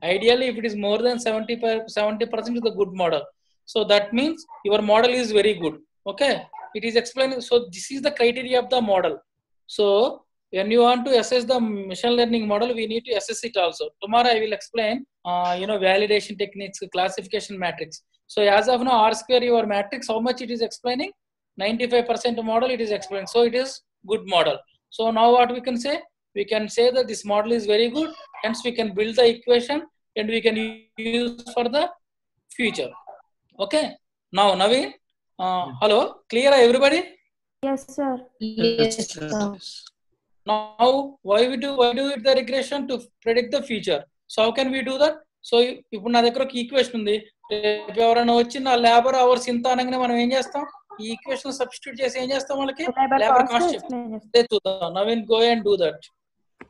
Ideally, if it is more than 70% is the good model. So that means your model is very good. Okay, it is explaining. So this is the criteria of the model. So when you want to assess the machine learning model, we need to assess it also. Tomorrow I will explain validation techniques, classification matrix. So as of now, R square your matrix, how much it is explaining? 95% model it is explaining. So it is good model. So now what we can say? We can say that this model is very good. Hence we can build the equation and we can use for the future. Okay. Now Naveen, hello, clear everybody? Yes, sir. Yes, sir. Now why do it the regression to predict the future? So how can we do that? So ఇప్పుడు నా దగ్గర ఒక equation ఉంది. రేపు ఎవరైనా వచ్చి నా labour hours ఇంత అనగానే మనం ఏం చేస్తాం? ఈ ఈక్వేషన్ సబ్స్టిట్యూట్ చేసి ఏం చేస్తాం వాళ్ళకి? లేబర్ కాస్ట్ చెప్తాం. Naveen, go and do that.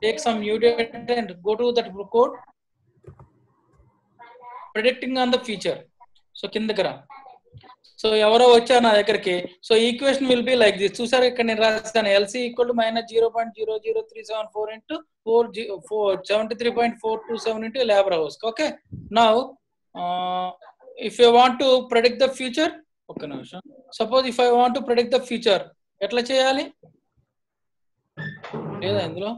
Take some new data and go to that code. Predicting on the future. So కిందకి రా. సో ఎవరో వచ్చారు నా దగ్గరికి. So equation will be like this. చూసారు ఇక్కడ నేను రాస్తాను LC equal to -0.00374 into 73.427 into labour hours. Okay, now if you want to predict the future, ఒక్క నిమిషం, suppose if I want to predict the future ఎట్లా చేయాలి? లేదా ఇందులో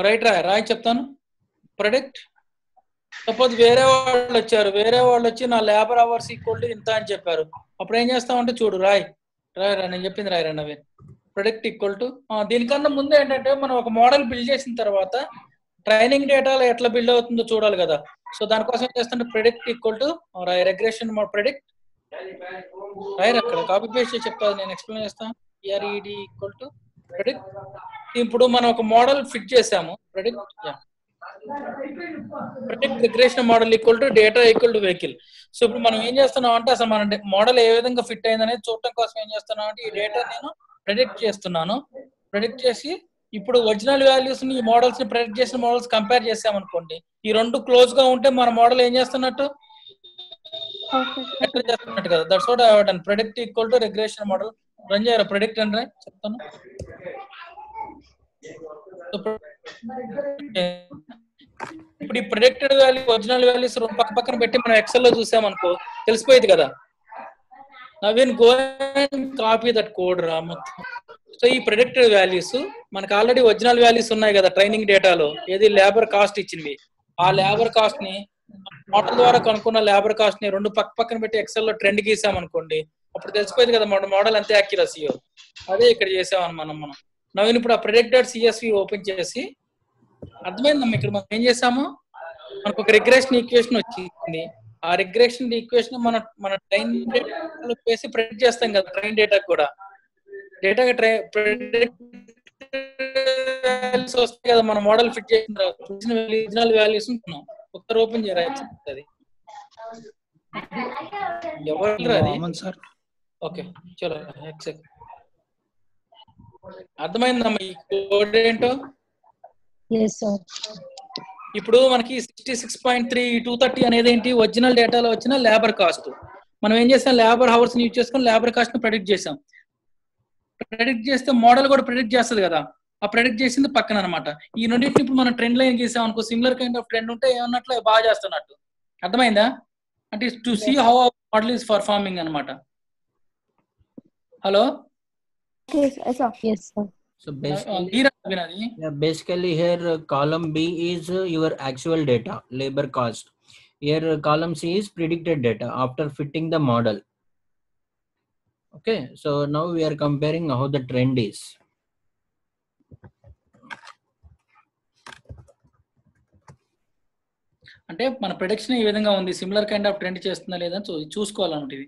రైట్ రాయి చెప్తాను. ప్రెడిక్ట్, సపోజ్ వేరే వాళ్ళు వచ్చి నా లేబర్ అవర్స్ ఈక్వల్ టు ఇంత అని చెప్పారు. అప్పుడు ఏం చేస్తామంటే చూడు రాయ్ నేను చెప్పింది Rai Naveen. Predict equal to, దీనికన్నా ముందు ఏంటంటే మనం ఒక మోడల్ బిల్డ్ చేసిన తర్వాత ట్రైనింగ్ డేటాలో ఎట్లా బిల్డ్ అవుతుందో చూడాలి కదా. సో దానికోసం ఏం చేస్తుంటే predict equal to regression predict రాయర్ అక్కడ కాపీ పేస్ట్ చేసి చెప్తాను, నేను ఎక్స్ప్లెయిన్ చేస్తాను. ERED equal to predict. ఇప్పుడు మనం ఒక మోడల్ ఫిట్ చేసాము. Predict regression model equal to data equal to vehicle. So ఇప్పుడు మనం ఏం చేస్తున్నాం అంటే అసలు మన మోడల్ ఏ విధంగా ఫిట్ అయింది అనేది చూడటం కోసం ఏం చేస్తున్నాం అంటే ఈ డేటా నేను ప్రెడిక్ట్ చేస్తున్నాను. ప్రెడిక్ట్ చేసి ఇప్పుడు ఒరిజినల్ వాల్యూస్ ని ఈ మోడల్స్ ని ప్రెడిక్ట్ చేసిన మోడల్స్ కంపేర్ చేసామనుకోండి, ఈ రెండు క్లోజ్ గా ఉంటే మన మోడల్ ఏం చేస్తున్నట్టు చేస్తున్నట్టు కదా. That's what I have done. Predict equal to regression model run చేయాలి. ప్రెడిక్ట్ అని చెప్తాను. ఇప్పుడు ఈ ప్రెడిక్టెడ్ వాల్యూ ఒరిజినల్ వాల్యూస్ పక్క పక్కన పెట్టి మనం ఎక్సెల్ లో చూసామనుకో తెలిసిపోయింది కదా. Naveen go and copy that code రా మొత్తం. సో ఈ ప్రెడిక్టెడ్ వాల్యూస్ మనకు ఆల్రెడీ ఒరిజినల్ వాల్యూస్ ఉన్నాయి కదా ట్రైనింగ్ డేటాలో. ఏది లేబర్ కాస్ట్ ఇచ్చింది, ఆ లేబర్ కాస్ట్ ని మోడల్ ద్వారా కనుక్కున్న లేబర్ కాస్ట్ ని రెండు పక్క పక్కన పెట్టి ఎక్సెల్ లో ట్రెండ్ గీసామనుకోండి, అప్పుడు తెలిసిపోయింది కదా మన మోడల్ అంతే యాక్యురసీయో. అదే ఇక్కడ చేసామని మనం నవీన్. ఇప్పుడు ఆ ప్రెడిక్టెడ్ సిఎస్వి ఓపెన్ చేసి అర్థమైందమ్మా ఇక్కడ మనం ఏం చేసాము, మనకు ఒక రిగ్రెషన్ ఈక్వేషన్ వచ్చింది. ఆ రిగ్రెషన్ ఈక్వేషన్ మన ట్రైన్ డేటా వేసి ప్రెడిక్ట్ చేస్తాం కదా. ట్రైన్ డేటా కూడా డేటా వస్తాయి కదా, మన మోడల్ ఫిట్ చేసిన ఒరిజినల్ వాల్యూస్ ఉంటున్నాం. ఒకసారి ఓపెన్ చేయరా అది ఎవరు అది. ఓకే చలో అర్థమైందమ్మా ఈ కోడ్ ఏంటో. ఇప్పుడు మనకి 66.3 230 అనేది ఏంటి, ఒరిజినల్ డేటాలో వచ్చిన లేబర్ కాస్ట్. మనం ఏం చేసాం, లేబర్ అవర్స్ ని యూజ్ చేసుకుని లేబర్ కాస్ట్ ని ప్రెడిక్ట్ చేసాం. ప్రెడిక్ట్ చేస్తే మోడల్ కూడా ప్రెడిక్ట్ చేస్తుంది కదా. ఆ ప్రెడిక్ట్ చేసింది పక్కన అనమాట. ఈ రెండింటిని ఇప్పుడు మనం ట్రెండ్ లైన్ గీసాం అనుకో, సిమిలర్ కైండ్ ఆఫ్ ట్రెండ్ ఉంటే ఏమన్నట్లు బాగా చేస్తున్నట్టు. అర్థమైందా? అంటే to see how model is performing అనమాట. Hello. So basically here column B is your actual data, labor cost. Here column C is predicted data after fitting the model. Okay, so now we are comparing how the trend is. అంటే మన prediction ఈ విధంగా ఉంది, similar kind of trend చేస్తుందా లేదా చూసుకోవాలన్నమాట. ఇది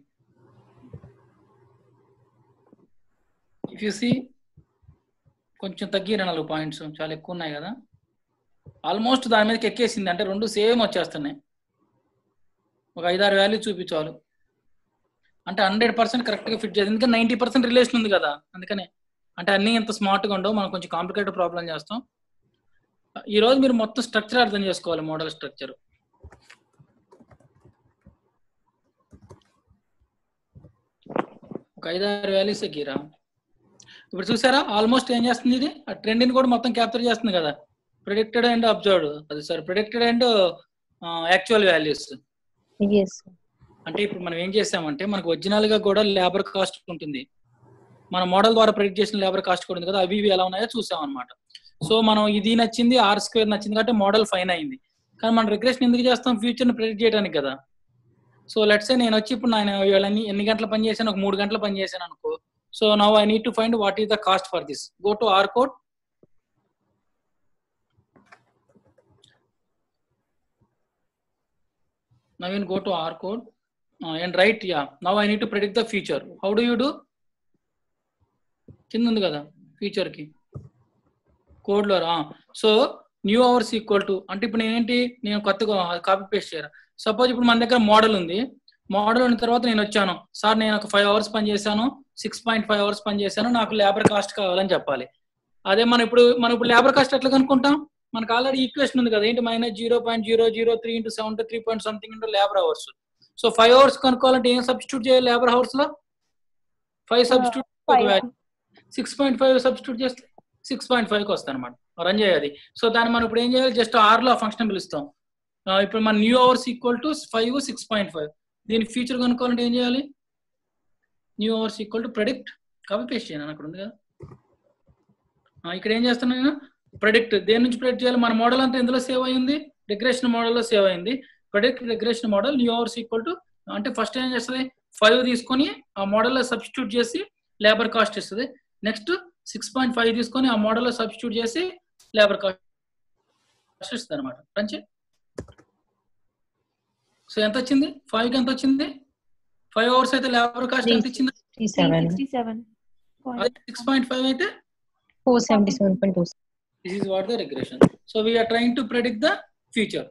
if you see కొంచెం తగ్గిన 4 పాయింట్స్ చాలా ఎక్కువ ఉన్నాయి కదా. ఆల్మోస్ట్ దాని మీదకి ఎక్కేసింది, అంటే రెండు సేమ్ వచ్చేస్తున్నాయి. ఒక 5-6 వాల్యూ చూపించాలి అంటే 100% కరెక్ట్గా ఫిట్ చేయాలి. ఎందుకంటే 90% రిలేషన్ ఉంది కదా. అందుకనే అంటే అన్నీ ఎంత స్మార్ట్గా ఉండవు, మనం కొంచెం కాంప్లికేటెడ్ ప్రాబ్లం చేస్తాం. ఈరోజు మీరు మొత్తం స్ట్రక్చర్ అర్థం చేసుకోవాలి, మోడల్ స్ట్రక్చర్. ఒక 5-6 వాల్యూస్ ఎక్కిరా. ఇప్పుడు చూసారా ఆల్మోస్ట్ ఏం చేస్తుంది ఇది, ఆ ట్రెండ్ ని కూడా మొత్తం క్యాప్చర్ చేస్తుంది కదా. ప్రెడిక్టెడ్ అండ్ అబ్జర్వ్డ్, అది sir predicted and actual values. అంటే ఇప్పుడు మనం ఏం చేసామంటే మనకు ఒరిజినల్ గా కూడా లేబర్ కాస్ట్ ఉంటుంది, మన మోడల్ ద్వారా ప్రెడిక్ట్ చేసిన లేబర్ కాస్ట్ కూడా ఉంది కదా, అవి ఇవి ఎలా ఉన్నాయో చూసాం అనమాట. సో మనం ఇది నచ్చింది, R² నచ్చింది కాబట్టి మోడల్ ఫైన్ అయింది. కానీ మనం రిగ్రెషన్ ఎందుకు చేస్తాం? ఫ్యూచర్ ని ప్రెడిక్ట్ చేయడానికి కదా. సో లెట్స్ సే నేను వచ్చి ఇప్పుడు నేను ఎన్ని గంటలు పని చేశాను, ఒక 3 గంటలు పని చేశాను అనుకో. So now I need to find what is the cost for this. Go to R code. Naveen, go to R code and write, yeah, now I need to predict the future. How do you do? కింద ఉంది కదా future కి code లో రా. So new hours equal to అంటే ఇప్పుడు నేను కొత్తగా కాపీ పేస్ట్ చేయాలి. సపోజ్ ఇప్పుడు మన దగ్గర మోడల్ ఉంది, మోడల్ ఉన్న తర్వాత నేను వచ్చాను, సార్ నేను ఒక 5 hours పని చేశాను, 6.5 hours పని చేశాను, నాకు లేబర్ కాస్ట్ కావాలని చెప్పాలి. అదే మనం ఇప్పుడు లేబర్ కాస్ట్ ఎట్లా కనుక్కుంటాం? మనకు ఆల్రెడీ ఈక్వేషన్ ఉంది కదా, ఏంటి -0.003 into 73 point something into labour hours. So 5 hours కనుక్కోవాలంటే ఏం సబ్స్టిట్యూట్ చేయాలి లేబర్ అవర్స్ లో? 5 సబ్స్టిట్యూట్, 6.5 సబ్స్టిట్యూట్ చేస్తే 6.5కి వస్తాయి అనమాట. రన్ చేయాలి. సో దాన్ని మనం ఇప్పుడు ఏం చేయాలి? జస్ట్ R లో ఫంక్షన్ పిలుస్తాం. ఇప్పుడు మన న్యూ అవర్స్ ఈక్వల్ టు 5, 6.5. దీని ఫ్యూచర్ కనుక్కోవాలంటే ఏం చేయాలి? New hours equal to predict, copy paste చేయను అక్కడ ఉంది కదా. ఇక్కడ ఏం చేస్తాను నేను? ప్రెడిక్ట్. దేని నుంచి ప్రెడిక్ట్ చేయాలి? మన మోడల్ అంతా ఎందులో సేవ్ అయింది? రిగ్రెషన్ మోడల్లో సేవ్ అయింది. Predict regression model new hours equal to అంటే ఫస్ట్ ఏం చేస్తుంది? 5 తీసుకొని ఆ మోడల్లో సబ్స్టిట్యూట్ చేసి లేబర్ కాస్ట్ ఇస్తుంది. నెక్స్ట్ 6.5 తీసుకొని ఆ మోడల్లో సబ్స్టిట్యూట్ చేసి లేబర్ కాస్ట్ ఇస్తుంది అనమాట. పంచే. సో ఎంత వచ్చింది? 5కి ఎంత వచ్చింది? 5 hours అయితే లేబర్ కాస్ట్ ఎంత ఇచ్చింది? 367. 6.5 అయితే 477.2. This is what the regression. So we are trying to predict the future.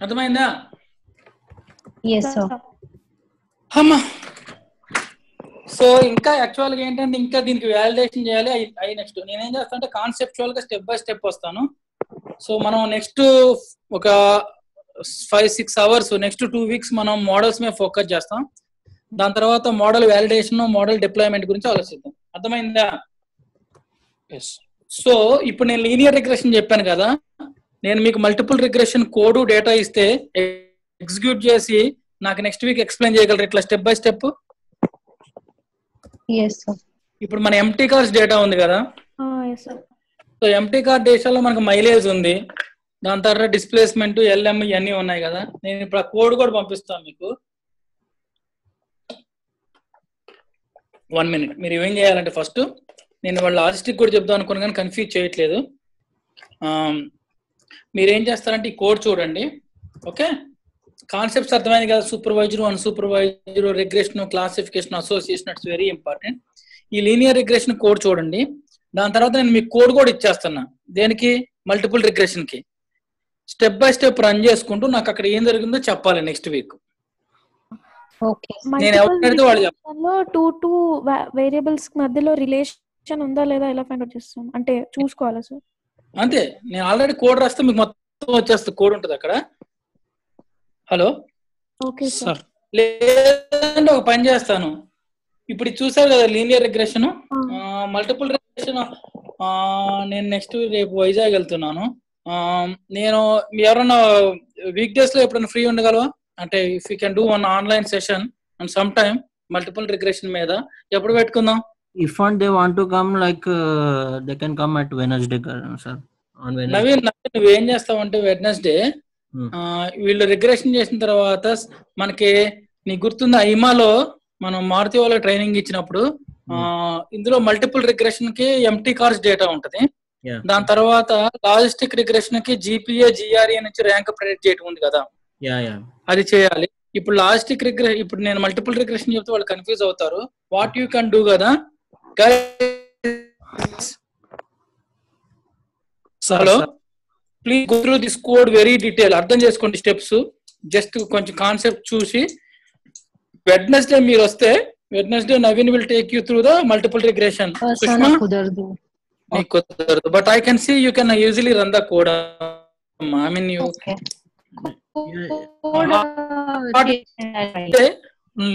అర్థమైందా? Yes, sir. అమ్మా. సో ఇంకా యాక్చువల్గా ఏంటంటే ఇంకా దీనికి వ్యాలిడేషన్ చేయాలి. అవి నెక్స్ట్ నేనేం చేస్తాను అంటే కాన్సెప్చువల్ గా స్టెప్ బై స్టెప్ వస్తాను. సో మనం నెక్స్ట్ ఒక 5-6 hours నెక్స్ట్ 2 weeks మనం మోడల్స్ మీద ఫోకస్ చేస్తాం. దాని తర్వాత మోడల్ వ్యాలిడేషన్, మోడల్ డిప్లాయ్మెంట్ గురించి ఆలోచిద్దాం. అర్థమైందా? సో ఇప్పుడు నేను లీనియర్ రిగ్రెషన్ చెప్పాను కదా, నేను మీకు మల్టిపుల్ రిగ్రెషన్ కోడ్ డేటా ఇస్తే ఎగ్జిక్యూట్ చేసి నాకు నెక్స్ట్ వీక్ ఎక్స్ప్లెయిన్ చేయగలరు ఇట్లా step by step? Yes, sir. ఇప్పుడు మన ఎంటీ కార్స్ డేటా ఉంది కదా, సో ఎంటీ కార్ డేటాలో మనకు మైలేజ్ ఉంది, దాని తర్వాత డిస్ప్లేస్మెంట్, LM ఇవన్నీ ఉన్నాయి కదా. నేను ఇప్పుడు ఆ కోడ్ కూడా పంపిస్తాను మీకు. 1 minute. మీరు ఏం చేయాలంటే ఫస్ట్ నేను వాళ్ళ లాజిస్టిక్ కూడా చెప్దాం అనుకున్నాను కానీ కన్ఫ్యూజ్ చేయట్లేదు. మీరు ఏం చేస్తారంటే ఈ కోడ్ చూడండి. ఓకే, కాన్సెప్ట్స్ అర్థమైంది కదా? Supervised, unsupervised, regression, classification, association, it's very important. ఈ లీనియర్ రిగ్రెషన్ కోడ్ చూడండి. దాని తర్వాత నేను మీకు కోడ్ కూడా ఇచ్చేస్తున్నా. దేనికి? మల్టిపుల్ రిగ్రెషన్ కి. స్టెప్ బై స్టెప్ రన్ చేసుకుంటూ నాకు అక్కడ ఏం జరిగిందో చెప్పాలి నెక్స్ట్ వీక్. Okay. నేను ఎవరికైతే వాళ్ళు లో 2 వేరియబుల్స్ మధ్యలో రిలేషన్ ఉందా లేదా ఎలా ఫైండ్ అవుట్ చేస్తాం అంటే చూసుకోవాలా సార్? అంతే. నేను ఆల్రెడీ కోడ్ రాస్తే మీకు మొత్తం వచ్చేస్తుంది, కోడ్ ఉంటుంది అక్కడ. హలో. Okay sir. లేదంటే ఒక పని చేస్తాను, ఇప్పుడు చూసారు కదా లీనియర్ రిగ్రెషన్, మల్టిపుల్ రిగ్రెషన్. నేను నెక్స్ట్ రేపు వైజాగ్ వెళ్తున్నాను. నేను ఎవరన్నా వీక్ డేస్ లో ఎప్పుడైనా ఫ్రీ ఉండగలవా? అంటే if you can do one online session and some time multiple regression మీద ఎప్పుడు పెట్టుకుందాం? If they want to come, like they can come at Wednesday, sir. On Wednesday. Naveen నువ్వేం చేస్తావంటే వెడ్నెస్డే వీళ్ళు రిగ్రెషన్ చేసిన తర్వాత మనకి నీకు గుర్తుంది ఐమాలో మనం మారుతి వాళ్ళ ట్రైనింగ్ ఇచ్చినప్పుడు ఇందులో మల్టిపుల్ రిగ్రెషన్ కి ఎంటీ కార్స్ డేటా ఉంటది. దాని తర్వాత లాజిస్టిక్ రిగ్రెషన్ కి GPA, GRE నుంచి ర్యాంక్ ప్రెడిక్ట్ చేయడం ఉంది కదా, అది చేయాలి. ఇప్పుడు లాజిస్టిక్ రిగ్రెషన్, ఇప్పుడు నేను మల్టిపుల్ రిగ్రెషన్ చెప్తే వాళ్ళు కన్ఫ్యూజ్ అవుతారు. వాట్ యూ కెన్ డూ కదా hello, please go through this code very detail. అర్థం చేసుకోండి స్టెప్స్, జస్ట్ కొంచెం కాన్సెప్ట్ చూసి. వెడ్నెస్డే మీరు వస్తే Wednesday Naveen will take you through the multiple regression. Sushma నీకు కుదరదు, but I can see you can usually run the code. I mean you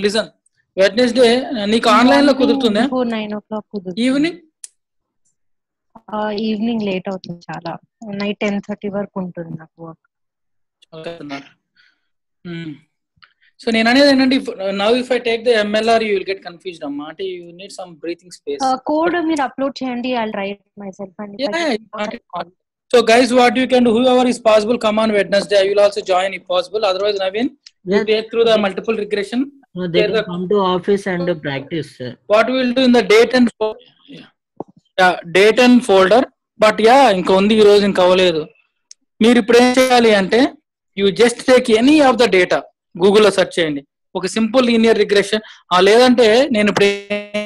listen, Wednesday నీకు online లో కుదురుతుందా? 9 o'clock కుదురుతుంది. ఈవినింగ్ లేట్ అవుతుంది చాలా, నైట్ 10:30 వరకు ఉంటుంది నాకు వర్క్. సో నేను అనేది ఏంటంటే now if I take the MLR you will get confused అమ్మా. అంటే you need some breathing space. Code మీరు అప్లోడ్ చేయండి, I'll write myself and so guys, what you can do, whoever is possible, come on Wednesday. I will also join if possible. Otherwise, Naveen, you take through the multiple regression. No, they can come to office and practice. What we will do in the date and folder. But yeah, ఇంకా ఉంది ఈ రోజు ఇంకా అవ్వలేదు. మీరు ఇప్పుడు ఏం చేయాలి అంటే you just take any of the data, గూగుల్లో సెర్చ్ చేయండి ఒక సింపుల్ లీనియర్ రిగ్రెషన్. లేదంటే నేను ఇప్పుడు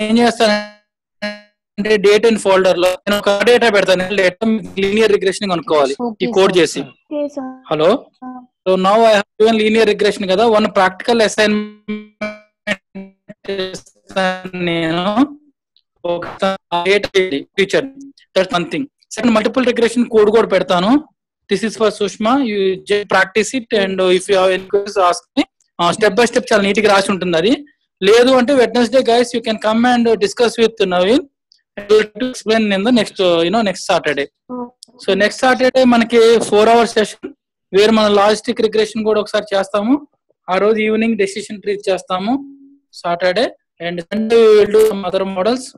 ఏం చేస్తానంటే డేట్ అండ్ ఫోల్డర్ లో నేను ఒక డేటా పెడతాను, డేటా లీనియర్ రిగ్రెషన్ కనుక్కోవాలి ఈ కోడ్ చేసి. Hello, so now I have given linear regression కదా, వన్ ప్రాక్టికల్ అసైన్మెంట్ నేను ఒక teacher, that's one thing. Second, multiple regression code కూడా పెడతాను. This is for Sushma, you just practice it and if you have any questions ask me. Step by step చాలా neat గా రాసి ఉంటుంది అది. లేదు అంటే Wednesday guys you can come and discuss with Naveen to explain in the next next Saturday. So next Saturday మనకి 4 hour session వేరే మన లాజిస్టిక్ రిగ్రెషన్ కూడా ఒకసారి చేస్తాము. ఆ రోజు ఈవినింగ్ డెసిషన్ ట్రీ చేస్తాము Saturday. And Sunday will do some other models.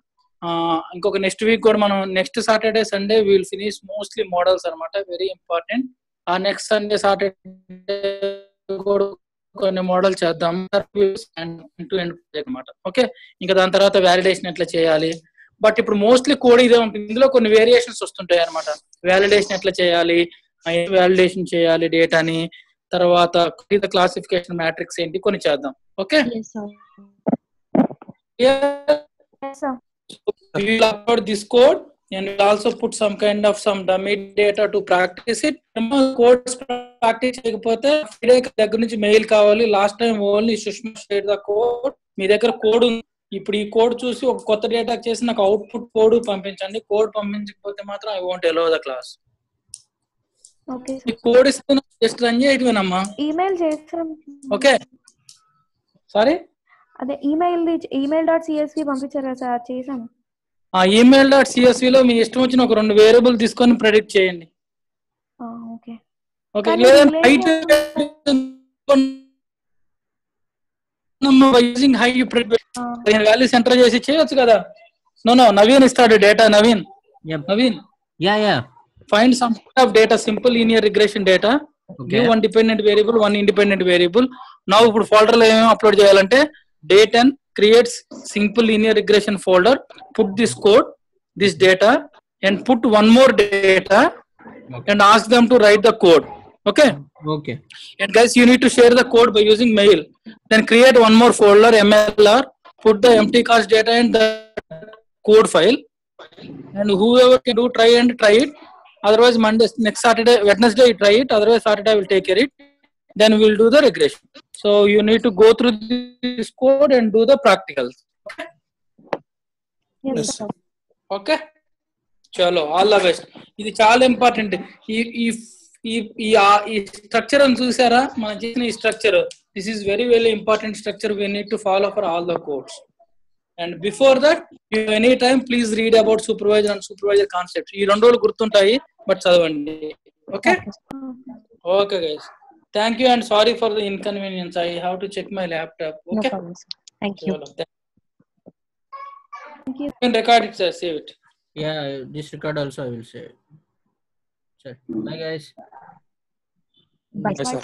ఇంకొక నెక్స్ట్ వీక్ కూడా మనం next Saturday Sunday will finish mostly models అనమాట, వెరీ ఇంపార్టెంట్. ఆ నెక్స్ట్ సండే సాటర్డే కూడా కొన్ని మోడల్ చేద్దాం అనమాట. ఓకే, ఇంకా దాని తర్వాత వ్యాలిడేషన్ ఎట్లా చేయాలి. బట్ ఇప్పుడు మోస్ట్లీ కోడ్ ఇదే ఉంటుంది, ఇందులో కొన్ని వేరియేషన్స్ వస్తుంటాయి అనమాట. వ్యాలిడేషన్ ఎట్లా చేయాలి, వ్యాలిడేషన్ చేయాలి డేటాని, తర్వాత క్లాసిఫికేషన్ మ్యాట్రిక్స్ ఏంటి కొన్ని చేద్దాం. Okay, we will upload this code and we'll also put some kind of some dummy data to practice it. Code practice చేయకపోతే ఫ్రైడే దగ్గర నుంచి మెయిల్ కావాలి. Last time only Sushma share the code. మీ దగ్గర code ఉంది, ఇప్పుడు ఈ కోడ్ చూసి ఒక కొత్త డేటా చేసి నాకు అవుట్పుట్ కోడ్ పంపించండి. కోడ్ పంపించకపోతే మాత్రం I want allow the class. Okay, ఈ కోడ్ ఇస్తే జస్ట్ రన్ చేయటమేనమ్మా. ఈమెయిల్ చేస్తాం. ఓకే, సారీ, అదే email.csv పంపించారు కదా సార్, చేసాము. ఆ email.csv లో మీ ఇష్టం వచ్చిన ఒక 2 వేరియబుల్ తీసుకొని ప్రెడిక్ట్ చేయండి. ఓకే ఓకే, లేదంటే height using high values enter చేసి చేయొచ్చు కదా. నో నవీన్ ఇస్తాడు data. Naveen find some of data, simple linear regression data, give 1 dependent variable 1 independent variable. Now ఇప్పుడు ఫోల్డర్ లో ఏమేమి అప్లోడ్ చేయాలంటే date and creates simple linear regression folder, put this code, this data and put one more data and ask them to write the code. Okay, and guys you need to share the code by using mail. Then create one more folder MLR, put the empty cast data and the code file, and whoever can do try it. Otherwise Monday, next Saturday, Wednesday you try it, otherwise Saturday I will take care it. Then we will do the regression. So you need to go through this code and do the practicals. Okay? Yes, sir. Okay, chalo, all the best. ఇది చాలా important. ఈ structure అని చూసారా, మనం చేసిన ఈ structure, this is very very important structure we need to follow for all the codes. And before that, you any time please read about supervisor and supervisor concepts. ఈ 2 రోజులు గుర్తుంటాయి, బట్ చదవండి. Okay, okay guys, thank you and sorry for the inconvenience. I have to check my laptop. Okay, no problem, sir. Thank you. Thank you. You can record it, sir. Save it. Yeah, this record also I will save. Sure. Bye guys. Bye. Bye, sir.